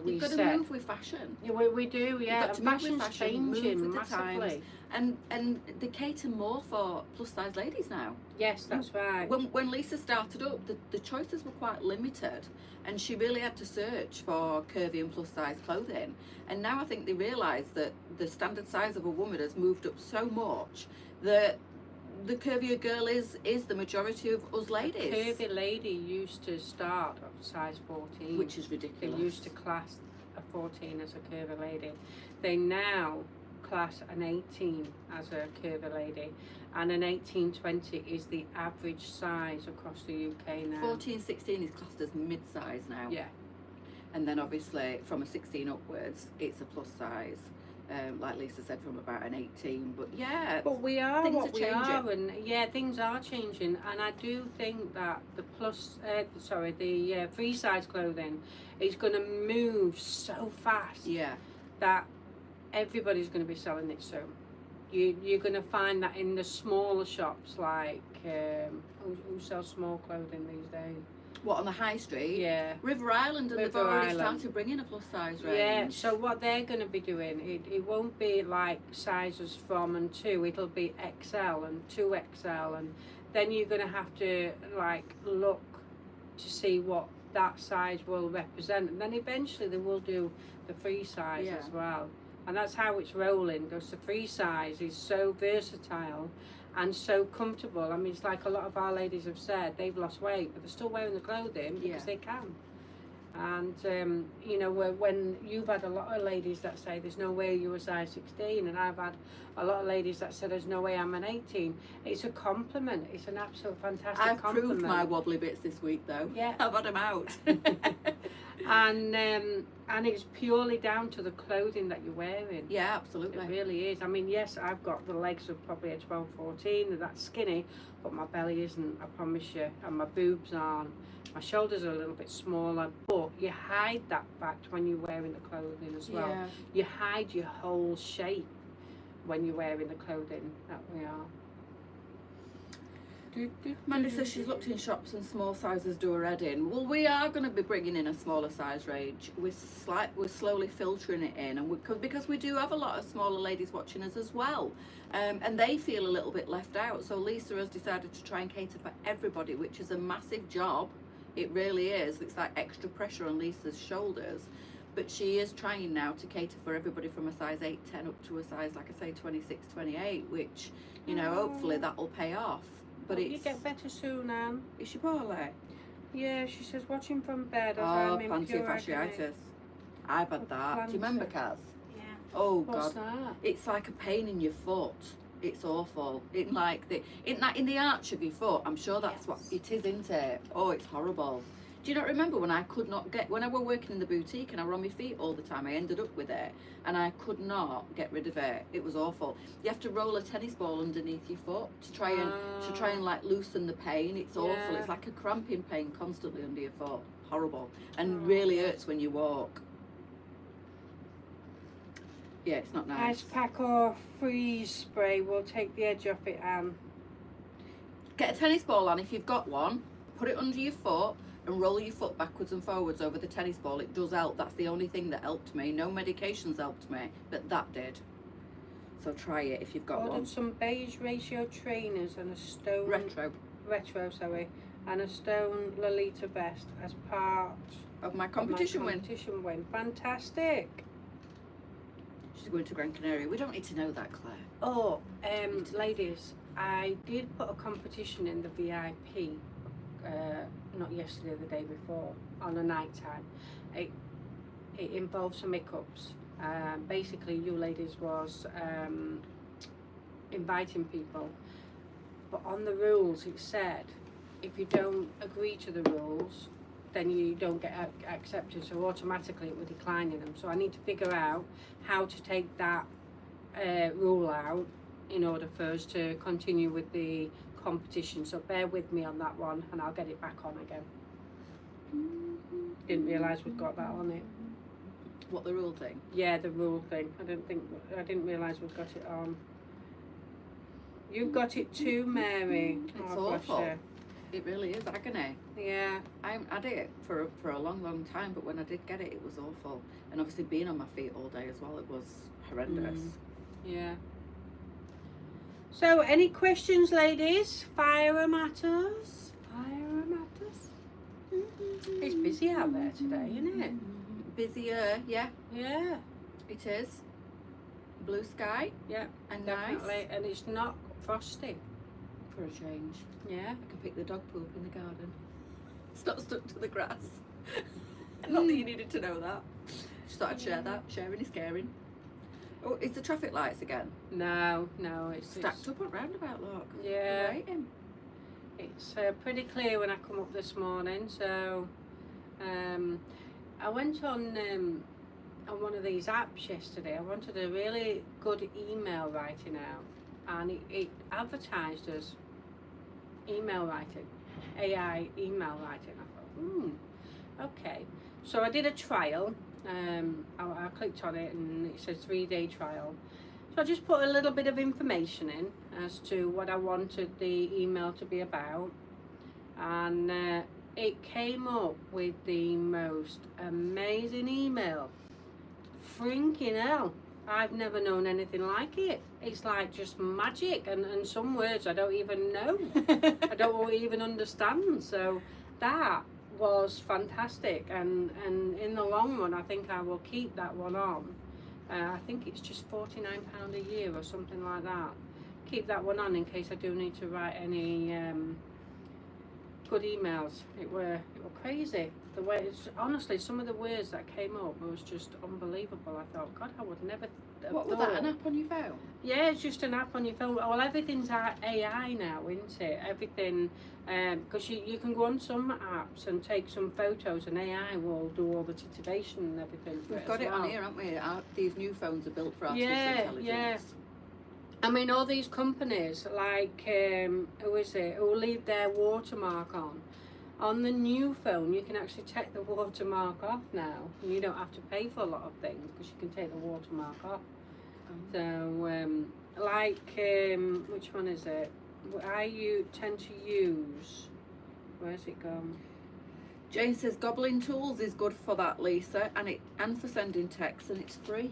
we You've got to said move with fashion. yeah, we do, yeah. You've got to And move with fashion's fashion, move changing with the times. massively. And they cater more for plus size ladies now. Yes, that's right. When Lisa started up, the choices were quite limited, and she really had to search for curvy and plus size clothing. And now I think they realise that the standard size of a woman has moved up so much that the curvier girl is the majority of us ladies. A curvy lady used to start at size 14, Which is they ridiculous. used to class a 14 as a curvy lady. They now class an 18 as a curvy lady, and an 18-20 is the average size across the UK now. 14, 16 is classed as mid-size now. Yeah. And then obviously from a 16 upwards, it's a plus size. Like Lisa said, from about an 18. But yeah, But we are things what are we changing. are, and yeah, things are changing. And I do think that the free size clothing is going to move so fast yeah. that everybody's going to be selling it soon. You're going to find that in the smaller shops, like who sell small clothing these days. What, on the high street? Yeah. River Island, and they've River already Island. started bringing a plus size range. Yeah, so what they're going to be doing, it won't be like sizes from and to, it'll be XL and 2XL, and then you're going to have to like look to see what that size will represent, and then eventually they will do the free size Yeah. as well. And that's how it's rolling, because the free size is so versatile and so comfortable. I mean, it's like a lot of our ladies have said, they've lost weight, but they're still wearing the clothing because Yeah. they can. And you know, when you've had a lot of ladies that say there's no way you're a size 16, and I've had a lot of ladies that said there's no way I'm an 18, it's a compliment. It's an absolute fantastic I've compliment. proved my wobbly bits this week though. Yeah. I've had them out. And it's purely down to the clothing that you're wearing. Yeah, absolutely. It really is. I mean, yes, I've got the legs of probably a 12, 14, and that's skinny, but my belly isn't, I promise you, and my boobs aren't. My shoulders are a little bit smaller, but you hide that fact when you're wearing the clothing as well. Yeah. You hide your whole shape when you're wearing the clothing that we are. Mandy says she's looked in shops and small sizes do already. Well, we are going to be bringing in a smaller size range. We're slowly filtering it in, and because we do have a lot of smaller ladies watching us as well, and they feel a little bit left out. So Lisa has decided to try and cater for everybody, which is a massive job. It really is. It's like extra pressure on Lisa's shoulders. But she is trying now to cater for everybody from a size 8, 10 up to a size, like I say, 26, 28, which, you know, hopefully that will pay off. But You it's... get better soon, Anne. Is she poorly? Yeah, she says watching from bed as Oh, I'm in plantar pure agony. fasciitis. I've had that. Do you remember, Kaz? Yeah. Oh What's God, that? it's like a pain in your foot. It's awful. In like in the arch of your foot. I'm sure that's what Yes. it is, isn't it? Oh, it's horrible. Do you not remember when I could not get, when I were working in the boutique and I were on my feet all the time, I ended up with it and I could not get rid of it. It was awful. You have to roll a tennis ball underneath your foot to try and like loosen the pain. It's awful. Yeah. It's like a cramping pain constantly under your foot. Horrible. And really hurts when you walk. Yeah, it's not nice. Ice pack or freeze spray will take the edge off it, Anne. Get a tennis ball on if you've got one, put it under your foot and roll your foot backwards and forwards over the tennis ball. It does help. That's the only thing that helped me. No medications helped me, but that did. So try it if you've got Ordered one. some beige ratio trainers and a stone retro, and a stone Lolita vest as part Of my of competition my win. competition win. Fantastic. She's going to Gran Canaria. We don't need to know that, Claire. Oh, ladies, I did put a competition in the VIP, not yesterday, the day before, on a night time. It involved some hiccups. Basically, you ladies was inviting people, but on the rules it said if you don't agree to the rules, then you don't get accepted, so automatically it would declining them. So I need to figure out how to take that rule out in order for us to continue with the competition. So bear with me on that one and I'll get it back on again. Didn't realise we'd got that on it. What, the rule thing? Yeah, the rule thing. I didn't realise we'd got it on. You've got it too, Mary. It's Oh, bless awful. you. It really is agony. Yeah. I haven't had it for a long, long time, but when I did get it, it was awful. And obviously being on my feet all day as well, it was horrendous. Yeah. So, any questions, ladies? Fire 'em at us. Fire 'em at us. It's busy out there today, isn't it? Busier, yeah, Yeah. it is. Blue sky Yeah. and Definitely. nice And it's not frosty. for a change. Yeah. I can pick the dog poop in the garden. It's not stuck to the grass. Not that you needed to know that. Just thought I'd share that. Sharing is caring. Oh, it's the traffic lights again. No, it's Stacked up at roundabout, look. Yeah. We're waiting. It's pretty clear when I come up this morning. So, I went on one of these apps yesterday. I wanted a really good email writing out, and it advertised as email writing, AI email writing. I thought, okay. So I did a trial. I clicked on it and it says 3-day trial. So I just put a little bit of information in as to what I wanted the email to be about, and it came up with the most amazing email. Freaking hell, I've never known anything like it. It's like just magic, and some words I don't even know. I don't even understand. So that was fantastic, and in the long run I think I will keep that one on. I think it's just £49 a year or something like that. Keep that one on in case I do need to write any good emails. It were crazy. The way honestly, some of the words that came up was just unbelievable. I thought, God, I would never have What was thought. that, an app on your phone? Yeah, it's just an app on your phone. Well, everything's AI now, isn't it? Everything, because you can go on some apps and take some photos, and AI will do all the titillation and everything for We've it got as it on well. here, haven't we? These new phones are built for artificial intelligence. Yeah. I mean, all these companies, like, who is it, who leave their watermark on. On the new phone, you can actually take the watermark off now, and you don't have to pay for a lot of things because you can take the watermark off. So, which one is it? I tend to use. Where's it gone? Jane says Goblin Tools is good for that, Lisa, and for sending texts, and it's free.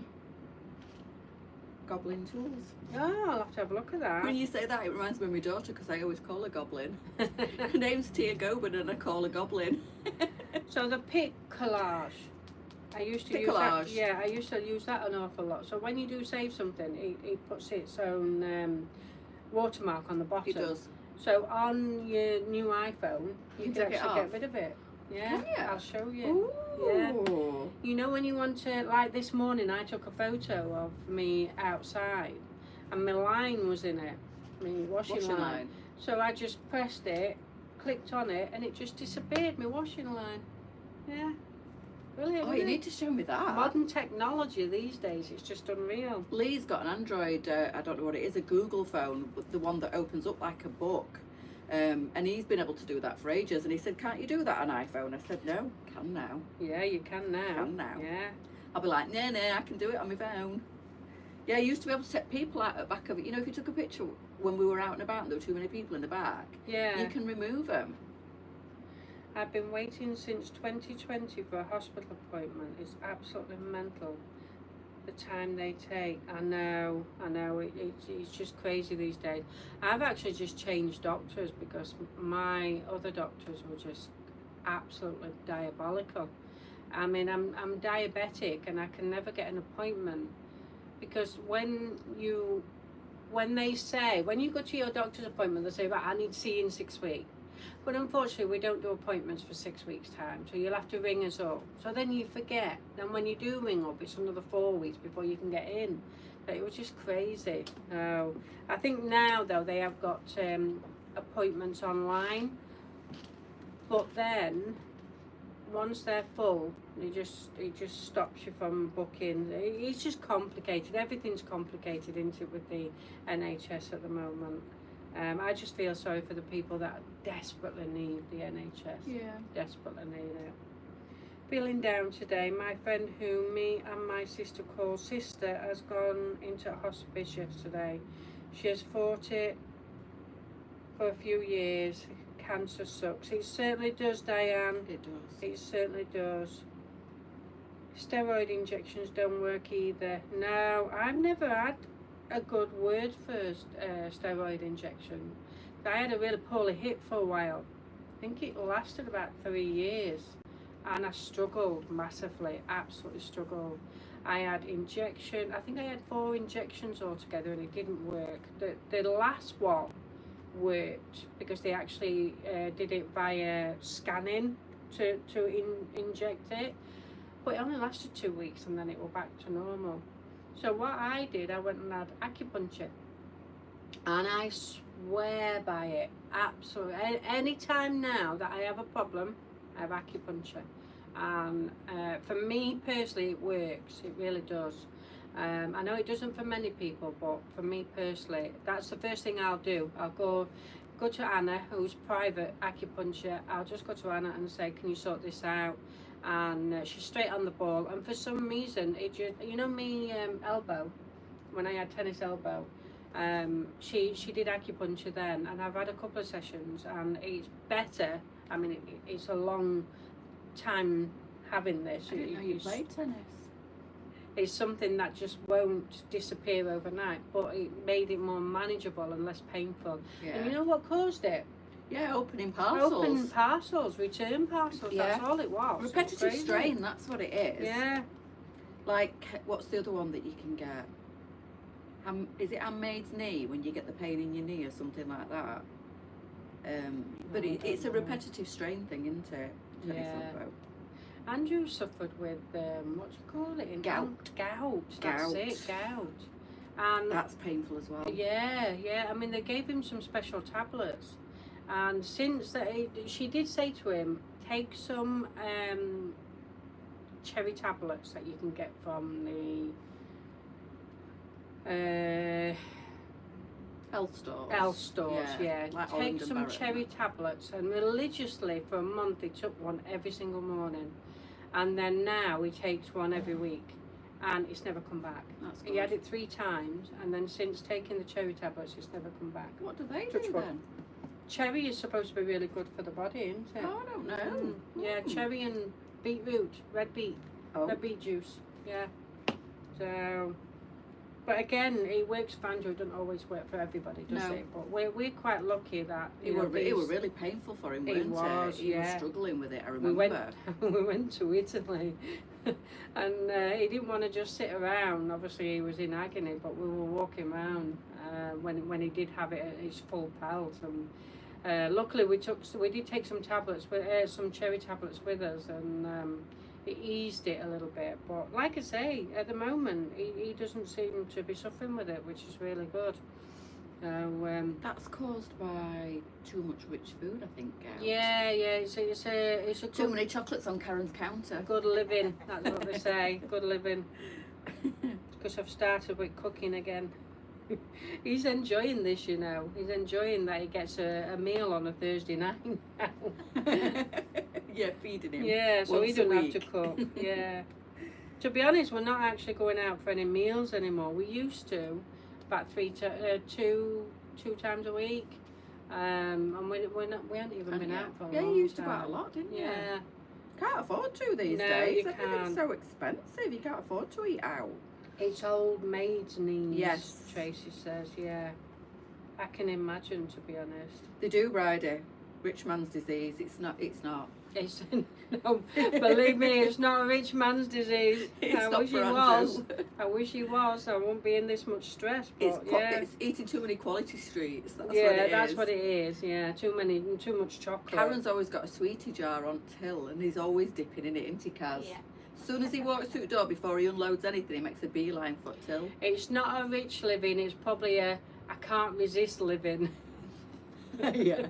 Goblin Tools. Oh, I'll have to have a look at that. When you say that, it reminds me of my daughter because I always call her Goblin. Her name's Tia Gobin and I call her Goblin. So the pic collage. I used to Pic use that. collage. Yeah, I used to use that an awful lot. So when you do save something, it puts its own watermark on the bottom. It does. So on your new iPhone, you You can take it actually off. get rid of it. Yeah, Can you? I'll show you. Ooh. Yeah. You know when you want to, like this morning, I took a photo of me outside, and my line was in it, my washing line. So I just pressed it, clicked on it and it just disappeared, my washing line. Yeah. Brilliant. Oh, isn't you it? need to show me that. Modern technology these days, it's just unreal. Lee's got an Android, I don't know what it is, a Google phone, the one that opens up like a book. And he's been able to do that for ages. And he said, can't you do that on iPhone? I said, no, can now. Yeah, you can now. Can now. Yeah. I'll be like, nah, I can do it on my phone. Yeah, I used to be able to take people out at the back of it. You know, if you took a picture when we were out and about and there were too many people in the back, Yeah. you can remove them. I've been waiting since 2020 for a hospital appointment. It's absolutely mental, the time they take. I know, it's just crazy these days. I've actually just changed doctors because my other doctors were just absolutely diabolical. I mean, I'm diabetic and I can never get an appointment because when you go to your doctor's appointment, they say, right, I need to see you in 6 weeks. But unfortunately, we don't do appointments for 6 weeks' time, so you'll have to ring us up. So then you forget. Then when you do ring up, it's another 4 weeks before you can get in. But it was just crazy. I think now, though, they have got appointments online. But then, once they're full, it just stops you from booking. It's just complicated. Everything's complicated, isn't it, with the NHS at the moment. I just feel sorry for the people that desperately need the NHS. Yeah. Desperately need it. Feeling down today. My friend who me and my sister call sister has gone into hospice yesterday. She has fought it for a few years. Cancer sucks. It certainly does, Diane. It does. It certainly does. Steroid injections don't work either. No, I've never had a good word for steroid injection. I had a really poorly hip for a while. I think it lasted about 3 years and I struggled massively, absolutely struggled. I had injection, I think I had 4 injections altogether and it didn't work. The last one worked because they actually did it via scanning to inject it, but it only lasted 2 weeks and then it was back to normal. So what I did, I went and had acupuncture, and I swear by it, absolutely. Any time now that I have a problem, I have acupuncture, and for me personally, it works. It really does. I know it doesn't for many people, but for me personally, that's the first thing I'll do. I'll go to Anna, who's private acupuncture. I'll just go to Anna and say, can you sort this out? And she's straight on the ball, and for some reason it just, you know, me elbow, when I had tennis elbow, she did acupuncture then, and I've had a couple of sessions and it's better. I mean, it's a long time having this. I didn't know you played tennis. It's something that just won't disappear overnight, but it made it more manageable and less painful. Yeah. And you know what caused it? Yeah, opening parcels. Open parcels, return parcels, that's all it was. Repetitive Crazy. strain, that's what it is. Yeah. Like, what's the other one that you can get? Is it Handmaid's Knee, when you get the pain in your knee or something like that? But it's a repetitive strain thing, isn't it? Tennis elbow. Andrew suffered with, what do you call it? Gout. Gout, that's it, gout. And That's painful as well. yeah, I mean, they gave him some special tablets. And since she did say to him, take some cherry tablets that you can get from the Health stores. health stores, yeah. Like Take Holland and some Barrett cherry and tablets, and religiously for a month he took one every single morning. And then now he takes one every week, and it's never come back. That's good. He had it 3 times, and then since taking the cherry tablets, it's never come back. What do they Touch do wood. then? Cherry is supposed to be really good for the body, isn't it? Oh, I don't know. Yeah, cherry and beetroot, red beet juice. Yeah. So, but again, it works for Andrew. It doesn't always work for everybody, does No. it? But we're quite lucky that It were really painful for him, It weren't was, it? He was yeah. struggling with it, I we remember. went to Italy, and he didn't want to just sit around. Obviously, he was in agony, but we were walking around when he did have it at his full pelt. And luckily, we did take some tablets, some cherry tablets with us, and it eased it a little bit. But like I say, at the moment, he doesn't seem to be suffering with it, which is really good. So That's caused by too much rich food, I think, Gail. yeah, it's a Too good, many chocolates on Karen's counter. good living. That's what they say. Good living. Because I've started with cooking again. He's enjoying this, you know. He's enjoying that he gets a meal on a Thursday night now. Yeah, feeding him. Yeah, so he once a doesn't have to week. cook. Yeah. To be honest, we're not actually going out for any meals anymore. We used to, about two times a week. And we haven't even been out for a long Yeah, you used to go time. out a lot, didn't you? Yeah. Can't afford to these No, days. you Everything's can't. so expensive. You can't afford to eat out. It's old maid's knees, Yes. Tracy says, yeah. I can imagine, to be honest. They do, Bridie. Rich man's disease. It's not. It's, no, believe me, it's not a rich man's disease. It's I not wish for it Andrew. was. I wish he was. I wouldn't be in this much stress. But It's eating too many quality streets. That's yeah, what it that's is. what it is. Yeah, too much chocolate. Karen's always got a sweetie jar on till, and he's always dipping in it, isn't he, Kaz? Yeah. As soon as he walks through the door, before he unloads anything, he makes a beeline for till. It's not a rich living. It's probably a I can't resist living. Yeah.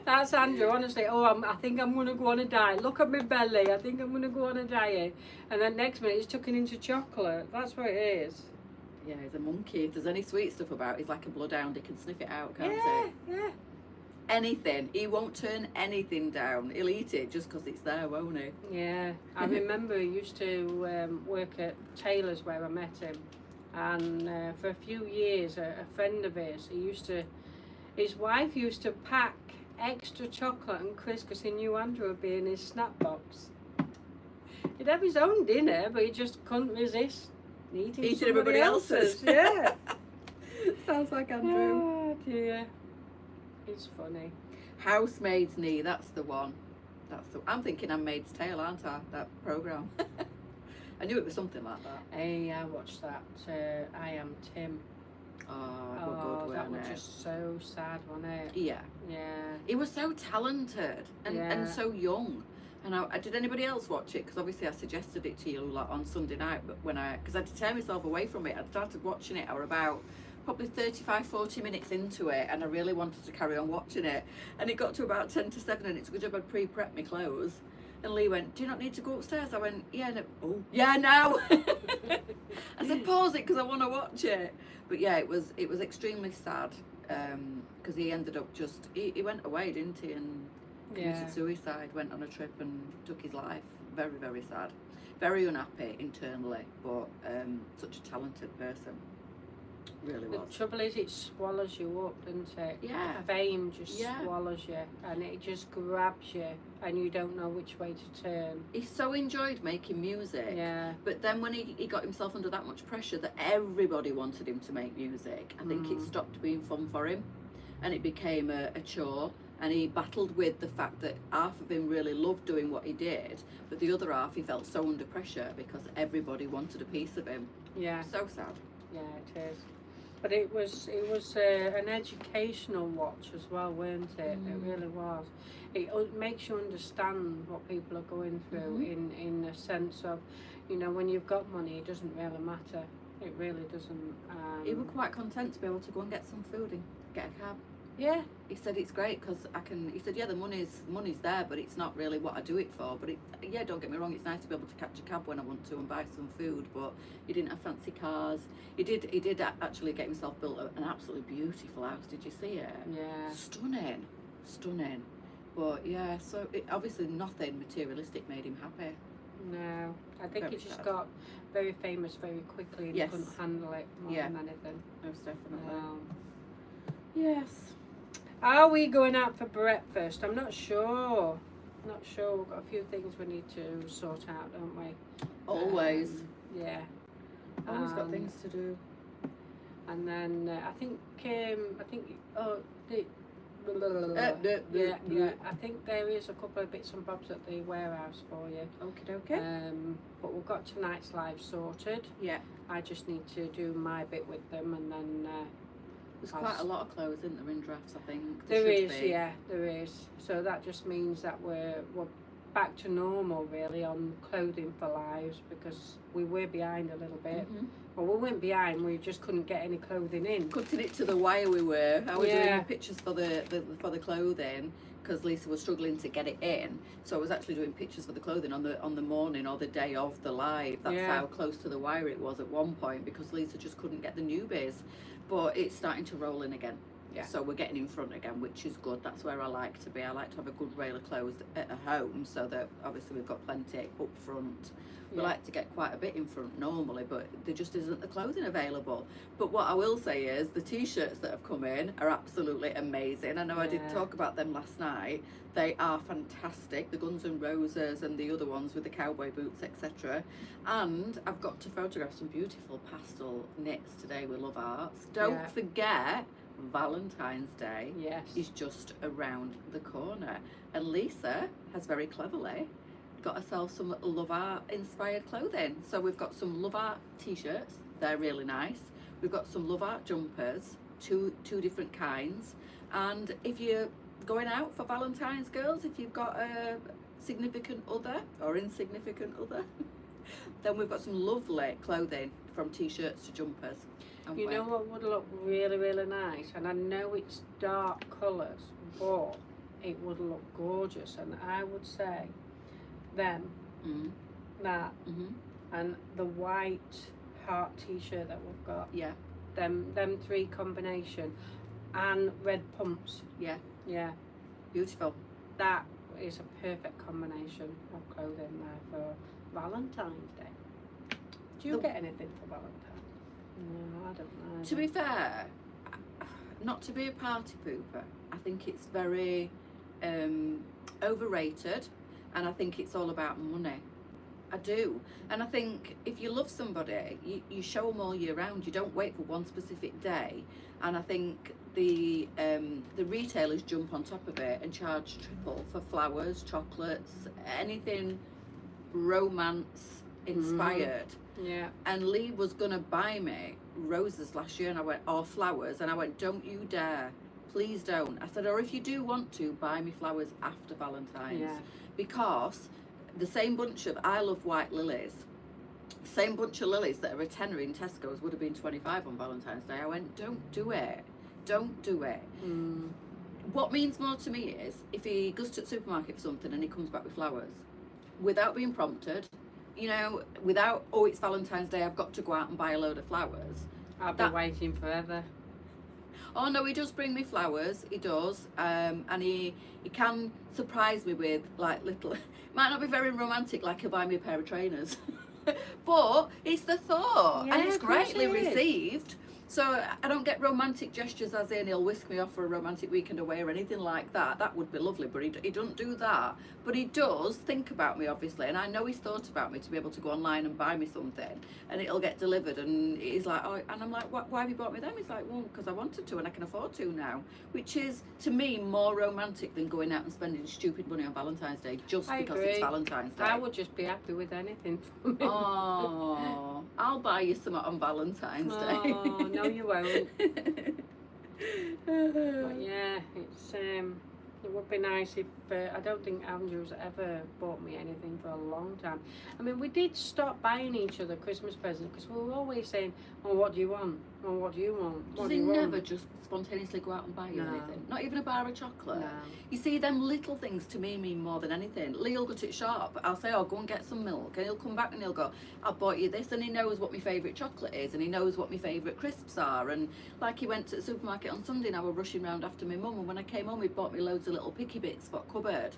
That's Andrew, honestly. I think I'm going to go on a diet. Look at my belly. I think I'm going to go on a diet. And then next minute, he's tucking into chocolate. That's what it is. Yeah, he's a monkey. If there's any sweet stuff about, he's like a bloodhound. He can sniff it out, can't he? Yeah. Anything. He won't turn anything down. He'll eat it just because it's there, won't he? Yeah. I remember he used to work at Taylor's where I met him. And for a few years, a friend of his wife used to pack extra chocolate and crisps because he knew Andrew would be in his snack box. He'd have his own dinner, but he just couldn't resist eating everybody else's. Yeah. Sounds like Andrew. Oh dear. It's funny. Housemaid's Knee, that's the one. I'm thinking Handmaid's Tale, aren't I? That programme. I knew it was something like that. Hey, I watched that. I Am Tim. Oh, it were good, that weren't was it? just so sad, wasn't it? Yeah. Yeah. He was so talented and Yeah. so young. And did anybody else watch it? Because obviously I suggested it to you like on Sunday night, but because I had to tear myself away from it, I started watching it. I were about probably 35-40 minutes into it, and I really wanted to carry on watching it. And it got to about 10 to 7, and it's a good job I'd pre-prepped my clothes. And Lee went, "Do you not need to go upstairs?" I went, "Yeah, no." "Oh, yeah, now." I said, "Pause it because I want to watch it." But yeah, it was extremely sad because he ended up he went away, didn't he? And committed suicide, went on a trip and took his life. Very, very sad. Very unhappy internally, but such a talented person. Really The was. trouble is, it swallows you up, doesn't it? Yeah. Fame just Yeah. swallows you, and it just grabs you, and you don't know which way to turn. He so enjoyed making music. Yeah. But then when he got himself under that much pressure that everybody wanted him to make music, I think it stopped being fun for him, and it became a chore. And he battled with the fact that half of him really loved doing what he did, but the other half he felt so under pressure because everybody wanted a piece of him. Yeah. So sad. Yeah, it is. But it was an educational watch as well, weren't it? It really was. It makes you understand what people are going through in a sense of, when you've got money, it doesn't really matter. It really doesn't. He was quite content to be able to go and get some food and get a cab. Yeah. He said it's great because he said, yeah, the money's there, but it's not really what I do it for. But yeah, don't get me wrong, it's nice to be able to catch a cab when I want to and buy some food. But he didn't have fancy cars. He did actually get himself built an absolutely beautiful house. Did you see it? Yeah. Stunning. But yeah, so obviously nothing materialistic made him happy. No, I think Very he just sad. got very famous very quickly and Yes. couldn't handle it more Yeah. than anything. Most definitely. Yes. Are we going out for breakfast? I'm not sure. We've got a few things we need to sort out, don't we? Always. Yeah. Always got things to do. And then I think I think there is a couple of bits and bobs at the warehouse for you. Okay. But we've got tonight's live sorted. Yeah. I just need to do my bit with them, and then There's quite a lot of clothes in drafts, I think. there should is, be. yeah, there is. So that just means that we're back to normal really on clothing for lives because we were behind a little bit. Well, we weren't behind, we just couldn't get any clothing in. Cutting it to the wire we were. I was Yeah. doing pictures for the clothing because Lisa was struggling to get it in. So I was actually doing pictures for the clothing on the morning or the day of the live. That's Yeah. how close to the wire it was at one point because Lisa just couldn't get the newbies. But it's starting to roll in again. Yeah. So we're getting in front again, which is good. That's where I like to be. I like to have a good rail of clothes at home so that obviously we've got plenty up front. We Yeah. like to get quite a bit in front normally, but there just isn't the clothing available. But what I will say is the t-shirts that have come in are absolutely amazing. I know I did Yeah. talk about them last night. They are fantastic, the Guns N' Roses and the other ones with the cowboy boots, etc. And I've got to photograph some beautiful pastel knits today with Love Arts. Don't Yeah. forget Valentine's Day Yes. is just around the corner, and Lisa has very cleverly got herself some Love Art inspired clothing. So we've got some Love Art t-shirts, they're really nice. We've got some Love Art jumpers, two different kinds. And if you're going out for Valentine's, girls, if you've got a significant other or insignificant other, then we've got some lovely clothing from t-shirts to jumpers. You know what would look really, really nice? And I know it's dark colours, but it would look gorgeous. And I would say them, Mm, that, mhm. and the white heart t-shirt that we've got. Yeah, Them three combination. And red pumps. yeah, Yeah. beautiful. That is a perfect combination of clothing there for Valentine's Day. Do you The- get anything for Valentine's? No, I don't know. To be fair, not to be a party pooper, I think it's very overrated, and I think it's all about money. I do, and I think if you love somebody, you show them all year round. You don't wait for one specific day, and I think the retailers jump on top of it and charge triple for flowers, chocolates, anything romance inspired. Yeah. And Lee was gonna buy me roses last year, and I went, or flowers, and I went, don't you dare, please don't. I said, or if you do want to, buy me flowers after Valentine's. Yeah. Because the same bunch of, I love white lilies, same bunch of lilies that are a tenner in Tesco's would have been 25 on Valentine's Day. I went, don't do it, don't do it. Mm. What means more to me is if he goes to the supermarket for something and he comes back with flowers without being prompted, you know, without, oh, it's Valentine's Day, I've got to go out and buy a load of flowers. I'll be That- waiting forever. Oh no, he does bring me flowers, he does, and he can surprise me with like little, might not be very romantic, like he'll buy me a pair of trainers, but it's the thought, and Yeah, it's of course greatly it is. received. So I don't get romantic gestures as in he'll whisk me off for a romantic weekend away or anything like that. That would be lovely, but he doesn't do that. But he does think about me, obviously, and I know he's thought about me to be able to go online and buy me something, and it'll get delivered. And he's like, oh, and I'm like, why have you bought me them? He's like, well, because I wanted to and I can afford to now, which is to me more romantic than going out and spending stupid money on Valentine's Day just I because agree. it's Valentine's Day. I would just be happy with anything from him. Oh, I'll buy you some on Valentine's Day. Oh, no, you won't. But yeah, it's it would be nice if I don't think Andrew's ever bought me anything for a long time. I mean, we did stop buying each other Christmas presents because we were always saying, "Oh, what do you want? Oh, what do you want? What Does do he you want?" never just spontaneously go out and buy you No. anything? Not even a bar of chocolate? No. You see, them little things to me mean more than anything. Lee'll go to the shop, I'll say, oh, go and get some milk, and he'll come back and he'll go, I bought you this, and he knows what my favourite chocolate is, and he knows what my favourite crisps are, and like he went to the supermarket on Sunday and I was rushing round after my mum, and when I came home he bought me loads of little picky bits for cupboard,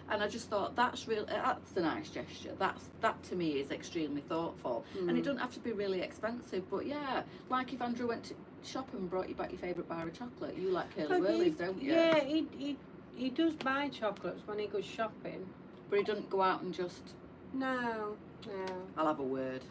and I just thought, that's a nice gesture. That to me is extremely thoughtful, and it doesn't have to be really expensive, but yeah, like if Andrew went to shop and brought you back your favourite bar of chocolate, you like Curly Whirlies, don't you? Yeah, he does buy chocolates when he goes shopping. But he doesn't go out and just, No. I'll have a word.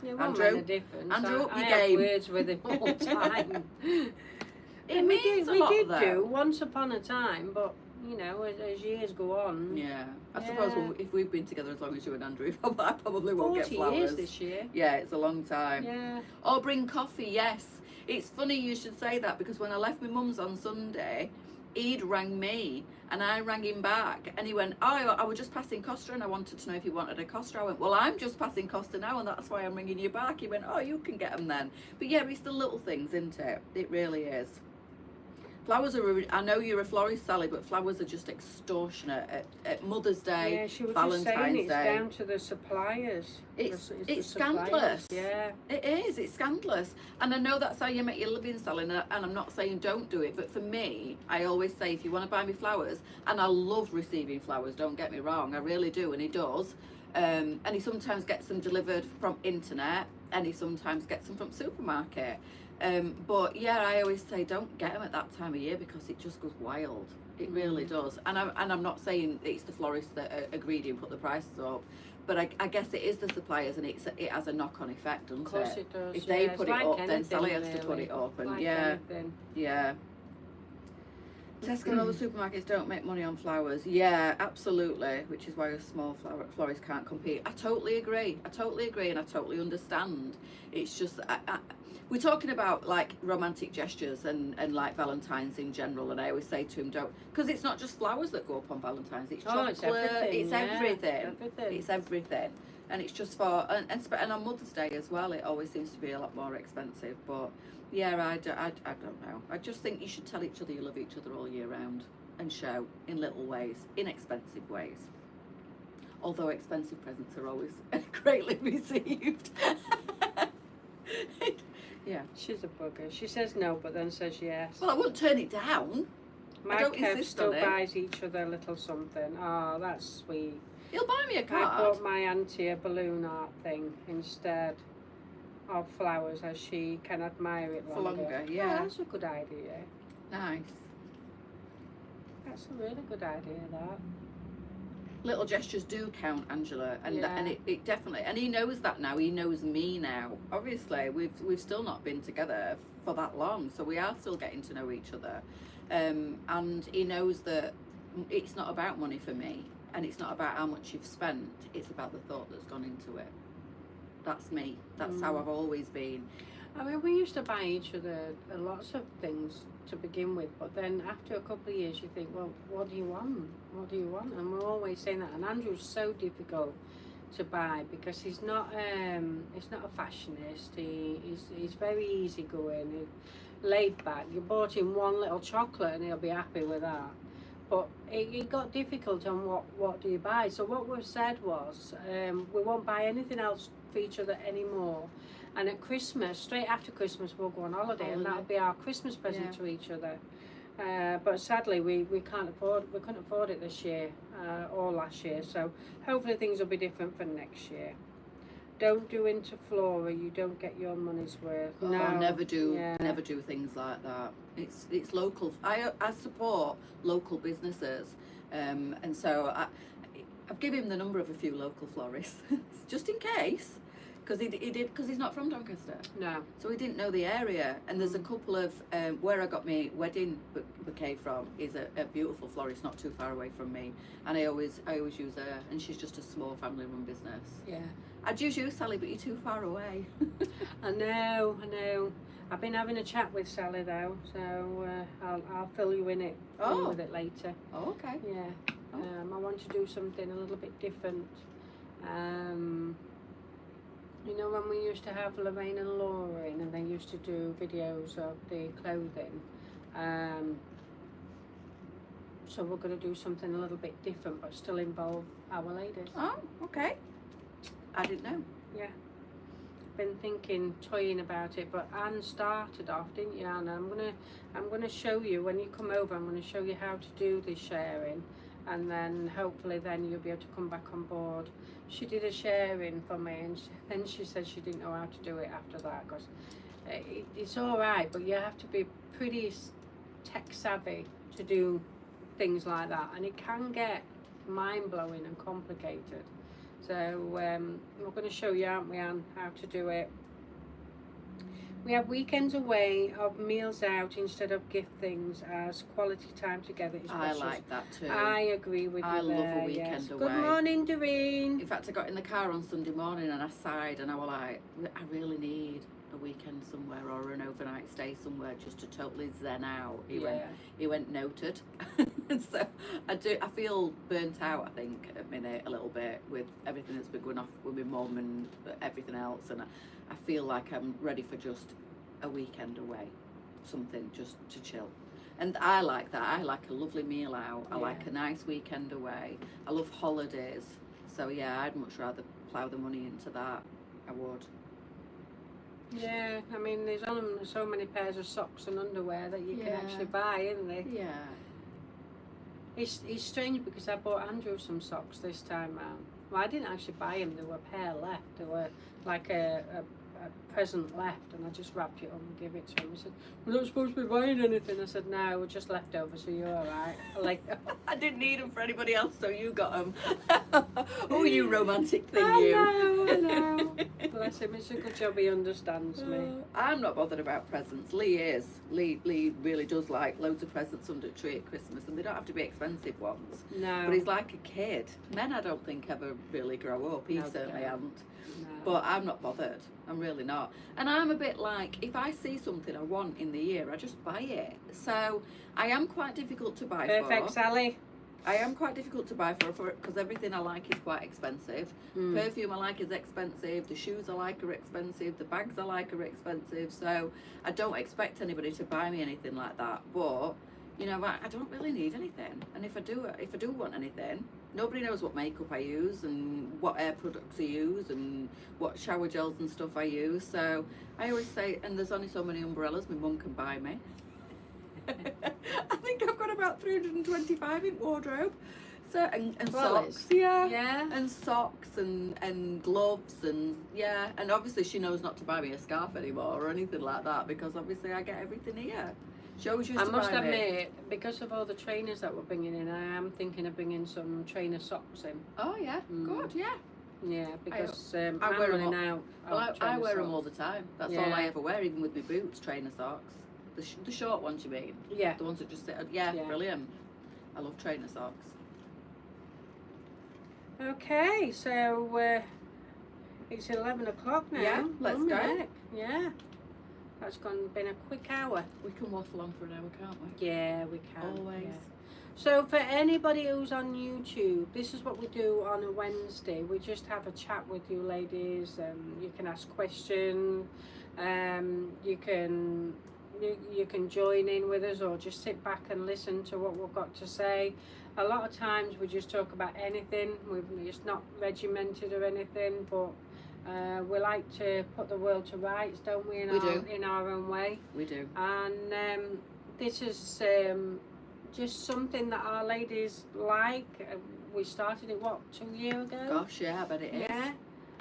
Yeah, won't Andrew? make a difference. Andrew, up I your have game. words with him all the time. It And we means did, a lot, we did though. do once upon a time, but you know, as years go on. Yeah, I suppose Yeah. if we've been together as long as you and Andrew, I probably won't get 40 flowers. years this year. Yeah, it's a long time. Yeah. Or bring coffee, yes. It's funny you should say that because when I left my mum's on Sunday, he'd rang me and I rang him back, and he went, oh, I was just passing Costa and I wanted to know if you wanted a Costa. I went, well, I'm just passing Costa now and that's why I'm ringing you back. He went, oh, you can get them then. But yeah, it's the little things, isn't it? It really is. Flowers are, I know you're a florist, Sally, but flowers are just extortionate at Mother's Day, Yeah, she was Valentine's just saying it's Day. down to the suppliers. It's the scandalous. suppliers, Yeah. It is, it's scandalous. And I know that's how you make your living, Sally, and I'm not saying don't do it, but for me, I always say if you want to buy me flowers, and I love receiving flowers, don't get me wrong, I really do, and he does. And he sometimes gets them delivered from internet, and he sometimes gets them from supermarket. But yeah, I always say don't get them at that time of year because it just goes wild. It really does. And I'm not saying it's the florists that are greedy and put the prices up, but I guess it is the suppliers, and it has a knock-on effect, doesn't it? Of course it does. If they yeah. put It's it like up, then anything, Sally has to put really. it up, and Like yeah, anything. yeah. Tesco and other supermarkets don't make money on flowers. Yeah, absolutely. Which is why a small florist can't compete. I totally agree, and I totally understand. It's just we're talking about like romantic gestures and like Valentine's in general, and I always say to him, don't, because it's not just flowers that go up on Valentine's. It's chocolate. It's everything. It's yeah, everything. everything. It's everything, and it's just for and on Mother's Day as well. It always seems to be a lot more expensive, but. Yeah, I don't know. I just think you should tell each other you love each other all year round and show in little ways, inexpensive ways. Although expensive presents are always greatly received. Yeah. She's a bugger. She says no, but then says yes. Well, I wouldn't turn it down. My don't Kev insist still on it. buys each other a little something. Oh, that's sweet. He'll buy me a I card. bought my auntie a balloon art thing instead of flowers, as she can admire it For longer, Oh, yeah. that's a good idea. Nice. That's a really good idea, that. Little gestures do count, Angela, and Yeah. and it definitely, and he knows that now. He knows me now. Obviously, we've still not been together for that long, so we are still getting to know each other. And he knows that it's not about money for me, and it's not about how much you've spent. It's about the thought that's gone into it. That's me. That's how I've always been. I mean, we used to buy each other lots of things to begin with, but then after a couple of years you think, well, what do you want? What do you want? And we're always saying that. And Andrew's so difficult to buy because he's not a fashionist. He's very easygoing, laid back. You bought him one little chocolate and he'll be happy with that. But it got difficult on what do you buy. So what we've said was we won't buy anything else for each other anymore. And at Christmas, straight after Christmas, we'll go on holiday, and that'll be our Christmas present to each other. But sadly, we couldn't afford it this year or last year. So hopefully things will be different for next year. Don't do into Flora. You don't get your money's worth. Oh, No, never do Yeah. never do things like that. It's local. I support local businesses, and so I've given him the number of a few local florists just in case, because he's not from Doncaster, No. so he didn't know the area. And there's a couple of where I got my wedding bouquet from is a beautiful florist not too far away from me, and I always use her, and she's just a small family-run business. Yeah. I'd use you, Sally, but you're too far away. I know. I've been having a chat with Sally though, so I'll fill you in with it later. Oh, okay. Yeah. Oh. I want to do something a little bit different. You know when we used to have Lorraine and Laura in, and they used to do videos of the clothing. So we're going to do something a little bit different, but still involve our ladies. Oh, okay. I didn't know. Yeah. Been thinking, toying about it, but Anne started off, didn't you, Anne? I'm gonna show you when you come over. I'm gonna show you how to do the sharing, and then hopefully then you'll be able to come back on board. She did a sharing for me, and then she said she didn't know how to do it after that, because it's all right, but you have to be pretty tech savvy to do things like that, and it can get mind blowing and complicated. So we're going to show you, aren't we, Anne, how to do it. We have weekends away of meals out instead of gift things as quality time together is I precious. like that too. I agree with you I love there, a weekend yes. away. Good morning, Doreen. In fact, I got in the car on Sunday morning and I sighed and I was like, I really need a weekend somewhere or an overnight stay somewhere just to totally zen out. Yeah. He went noted. So I feel burnt out, I think, at the minute a little bit with everything that's been going off with my mum and everything else, and I feel like I'm ready for just a weekend away, something just to chill. And I like that. I like a lovely meal out. I like a nice weekend away. I love holidays. So yeah, I'd much rather plough the money into that. I would. Yeah, I mean, there's only so many pairs of socks and underwear that you can Yeah. actually buy, isn't there? Yeah. It's strange because I bought Andrew some socks this time round. Well, I didn't actually buy him. There were a pair left. There were like a present left, and I just wrapped it up and gave it to him. He said, "We're not supposed to be buying anything." I said, "No, we're just leftovers, so you're all right." I didn't need them for anybody else, so you got them. Oh, you romantic thing, I you. know. Bless him. It's a good job he understands me. I'm not bothered about presents. Lee is. Lee really does like loads of presents under the tree at Christmas, and they don't have to be expensive ones. No. But he's like a kid. Men, I don't think, ever really grow up. He No, they certainly don't. hasn't. No. But I'm not bothered. I'm really not. And I'm a bit like, if I see something I want in the year, I just buy it. So I am quite difficult to buy Perfect, for. Sally. I am quite difficult to buy for because everything I like is quite expensive. Mm. Perfume I like is expensive. The shoes I like are expensive. The bags I like are expensive. So I don't expect anybody to buy me anything like that. But you know, I don't really need anything. And if I do want anything, nobody knows what makeup I use and what hair products I use and what shower gels and stuff I use. So I always say, and there's only so many umbrellas my mum can buy me. I think I've got about 325 in wardrobe. So and Umbrellas? socks, yeah. Yeah. And socks and gloves and yeah. And obviously she knows not to buy me a scarf anymore or anything like that because obviously I get everything here. She always used I to must buy me. admit, because of all the trainers that we're bringing in, I am thinking of bringing some trainer socks in. Oh yeah, Mm. good, yeah. Yeah, because I I'm wear 'em running out. Well, of I trainer wear them socks. all the time. That's Yeah. all I ever wear, even with my boots, trainer socks. The short ones, you mean? Yeah. The ones that just sit. Yeah, Yeah. brilliant. I love trainer socks. Okay, so it's 11 o'clock now. Yeah, let's go. Heck, yeah. That's been a quick hour. We can waffle on for an hour, can't we? Yeah, we can. Always. yeah. So for anybody who's on YouTube, this is what we do on a Wednesday. We just have a chat with you ladies. You can ask questions. You can join in with us or just sit back and listen to what we've got to say. A lot of times we just talk about anything. It's not regimented or anything, but we like to put the world to rights, don't we? In our own way. We do. And this is just something that our ladies like. We started it 2 years ago? Gosh, yeah, I bet it is. Yeah,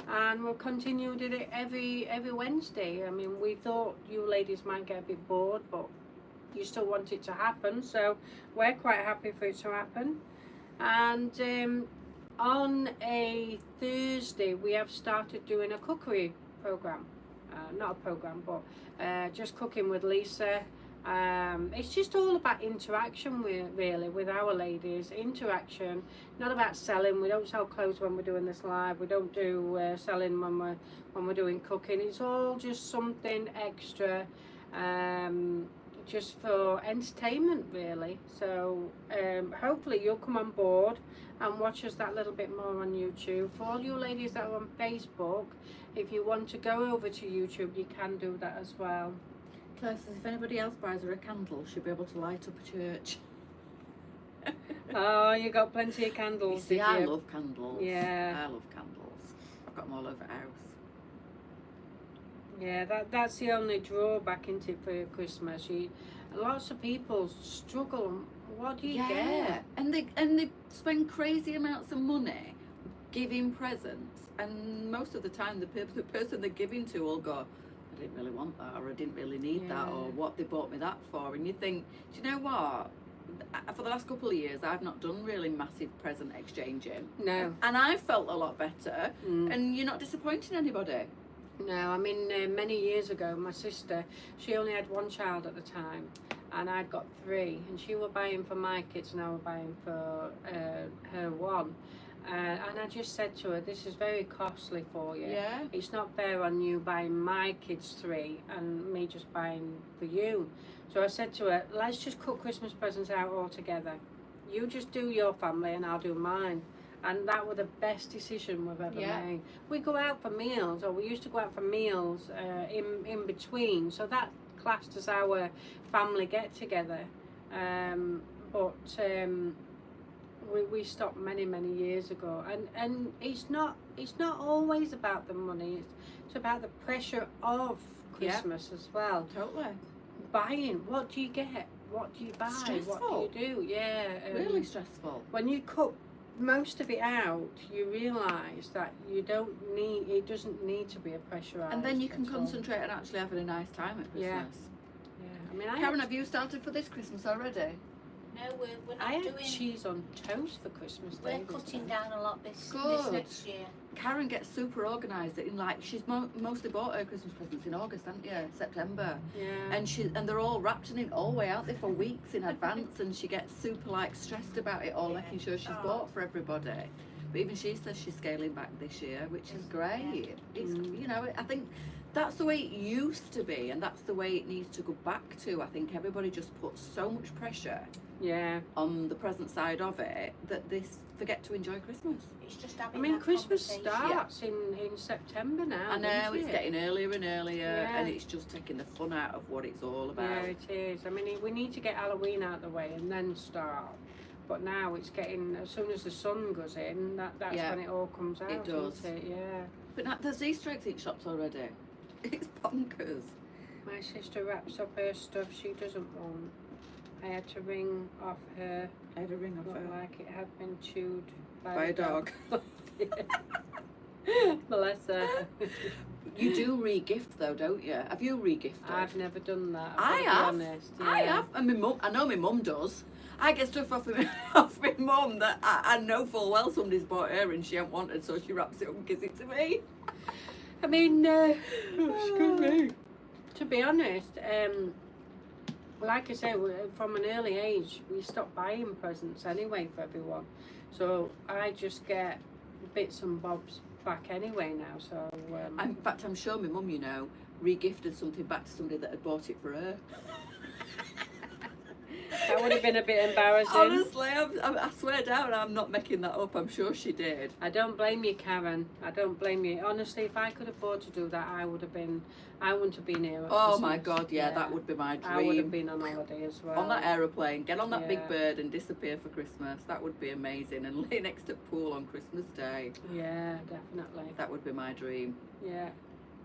and we'll continue with it every Wednesday. I mean, we thought you ladies might get a bit bored, but you still want it to happen, so we're quite happy for it to happen. And on a Thursday we have started doing a cookery program. Not a program, but just cooking with Lisa. It's just all about interaction really with our ladies. Interaction, not about selling. We don't sell clothes when we're doing this live. We don't do selling when we're doing cooking. It's all just something extra, just for entertainment really. So hopefully you'll come on board and watch us that little bit more on YouTube. For all you ladies that are on Facebook, if you want to go over to YouTube, you can do that as well. Claire says if anybody else buys her a candle, she'll be able to light up a church. Oh, you got plenty of candles. You see, did I you? love candles. Yeah. I love candles. I've got them all over the house. Yeah, that's the only drawback into it for Christmas. Lots of people struggle. What do you get? And they spend crazy amounts of money giving presents, and most of the time the person they're giving to will go, I didn't really want that, or I didn't really need that, Yeah. or what they bought me that for. And you think, do you know what? For the last couple of years, I've not done really massive present exchanging. No. And I felt a lot better, Mm. and you're not disappointing anybody. No, I mean, many years ago, my sister, she only had one child at the time, and I'd got 3, and she was buying for my kids, and I was buying for her one. And I just said to her, this is very costly for you. Yeah. It's not fair on you buying my kids 3 and me just buying for you. So I said to her, let's just cut Christmas presents out all together. You just do your family and I'll do mine. And that was the best decision we've ever Yeah. made. We go out for meals, or we used to go out for meals in between. So that classed as our family get together. We stopped many years ago, and it's not always about the money. It's about the pressure of Christmas as well. Totally. Buying, what do you get? What do you buy? Stressful. What do you do? Yeah, Really stressful. when you cut most of it out, you realise that you don't need. It doesn't need to be a pressurised. And then you can at all. concentrate on actually having a nice time at Christmas. Yeah. Yeah, I mean, Karen, have you started for this Christmas already? No, we're I not had doing. cheese on toast for Christmas We're Day. this cutting time. down a lot this Good. next year. Karen gets super organised. In like she's mostly bought her Christmas presents in August, hasn't you? September, Yeah. and they're all wrapped in it all the way out there for weeks in advance, and she gets super like stressed about it all, Yeah. making sure she's Oh. bought for everybody. But even she says she's scaling back this year, which is great. It's you know, I think that's the way it used to be, and that's the way it needs to go back to. I think everybody just puts so much pressure Yeah. on the present side of it that they forget to enjoy Christmas. It's just I having mean, that Christmas conversation. starts in September now. I know, doesn't it's it? getting earlier and earlier, Yeah. and it's just taking the fun out of what it's all about. Yeah, it is. I mean, we need to get Halloween out of the way and then start. But now it's getting, as soon as the sun goes in, that's Yeah. when it all comes out. does. Isn't it? Yeah. But now, there's Easter eggs in shops already. It's bonkers. My sister wraps up her stuff she doesn't want. I had to ring off her. I had a ring off Looked her. like it had been chewed By a dog. Bless her. You do re-gift though, don't you? Have you re-gifted? I've never done that. I I've have. gotta be honest. I yeah. have. And my mum, I know my mum does. I get stuff off off my mum that I know full well somebody's bought her and she ain't wanted, so she wraps it up and gives it to me. I mean, excuse me. To be honest, like I say, from an early age, we stopped buying presents anyway for everyone. So I just get bits and bobs back anyway now. So In fact, I'm sure my mum, you know, re-gifted something back to somebody that had bought it for her. that would have been a bit embarrassing. Honestly, I swear down, I'm not making that up. I'm sure she did. I don't blame you, Karen. I don't blame you. Honestly, if I could afford to do that, I wouldn't have been here. At Oh my Christmas. God, yeah, that would be my dream. I would have been on holiday as well. On that aeroplane, get on that big Yeah. bird and disappear for Christmas. That would be amazing. And lay next to pool on Christmas Day. Yeah, definitely. That would be my dream. Yeah.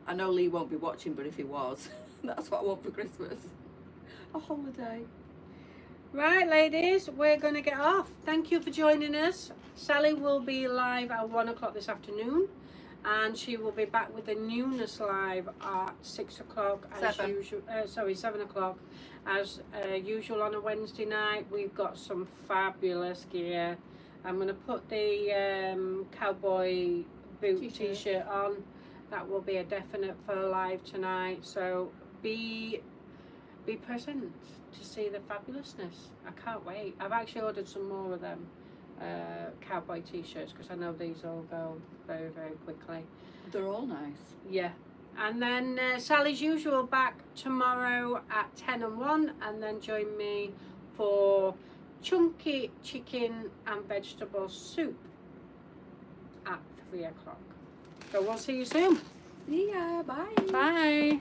I know Lee won't be watching, but if he was, that's what I want for Christmas. A holiday. Right, ladies, we're going to get off. Thank you for joining us. Sally will be live at 1 o'clock this afternoon, and she will be back with the Newness live at 6 o'clock as 7. usual. 7 o'clock as usual on a Wednesday night. We've got some fabulous gear. I'm going to put the cowboy boot t-shirt on. That will be a definite for live tonight. So be present to see the fabulousness. I can't wait. I've actually ordered some more of them cowboy t-shirts because I know these all go very quickly. They're all nice. Yeah. And then Sally's usual back tomorrow at 10 and 1, and then join me for chunky chicken and vegetable soup at 3 o'clock. So we'll see you soon. See ya. Bye. Bye.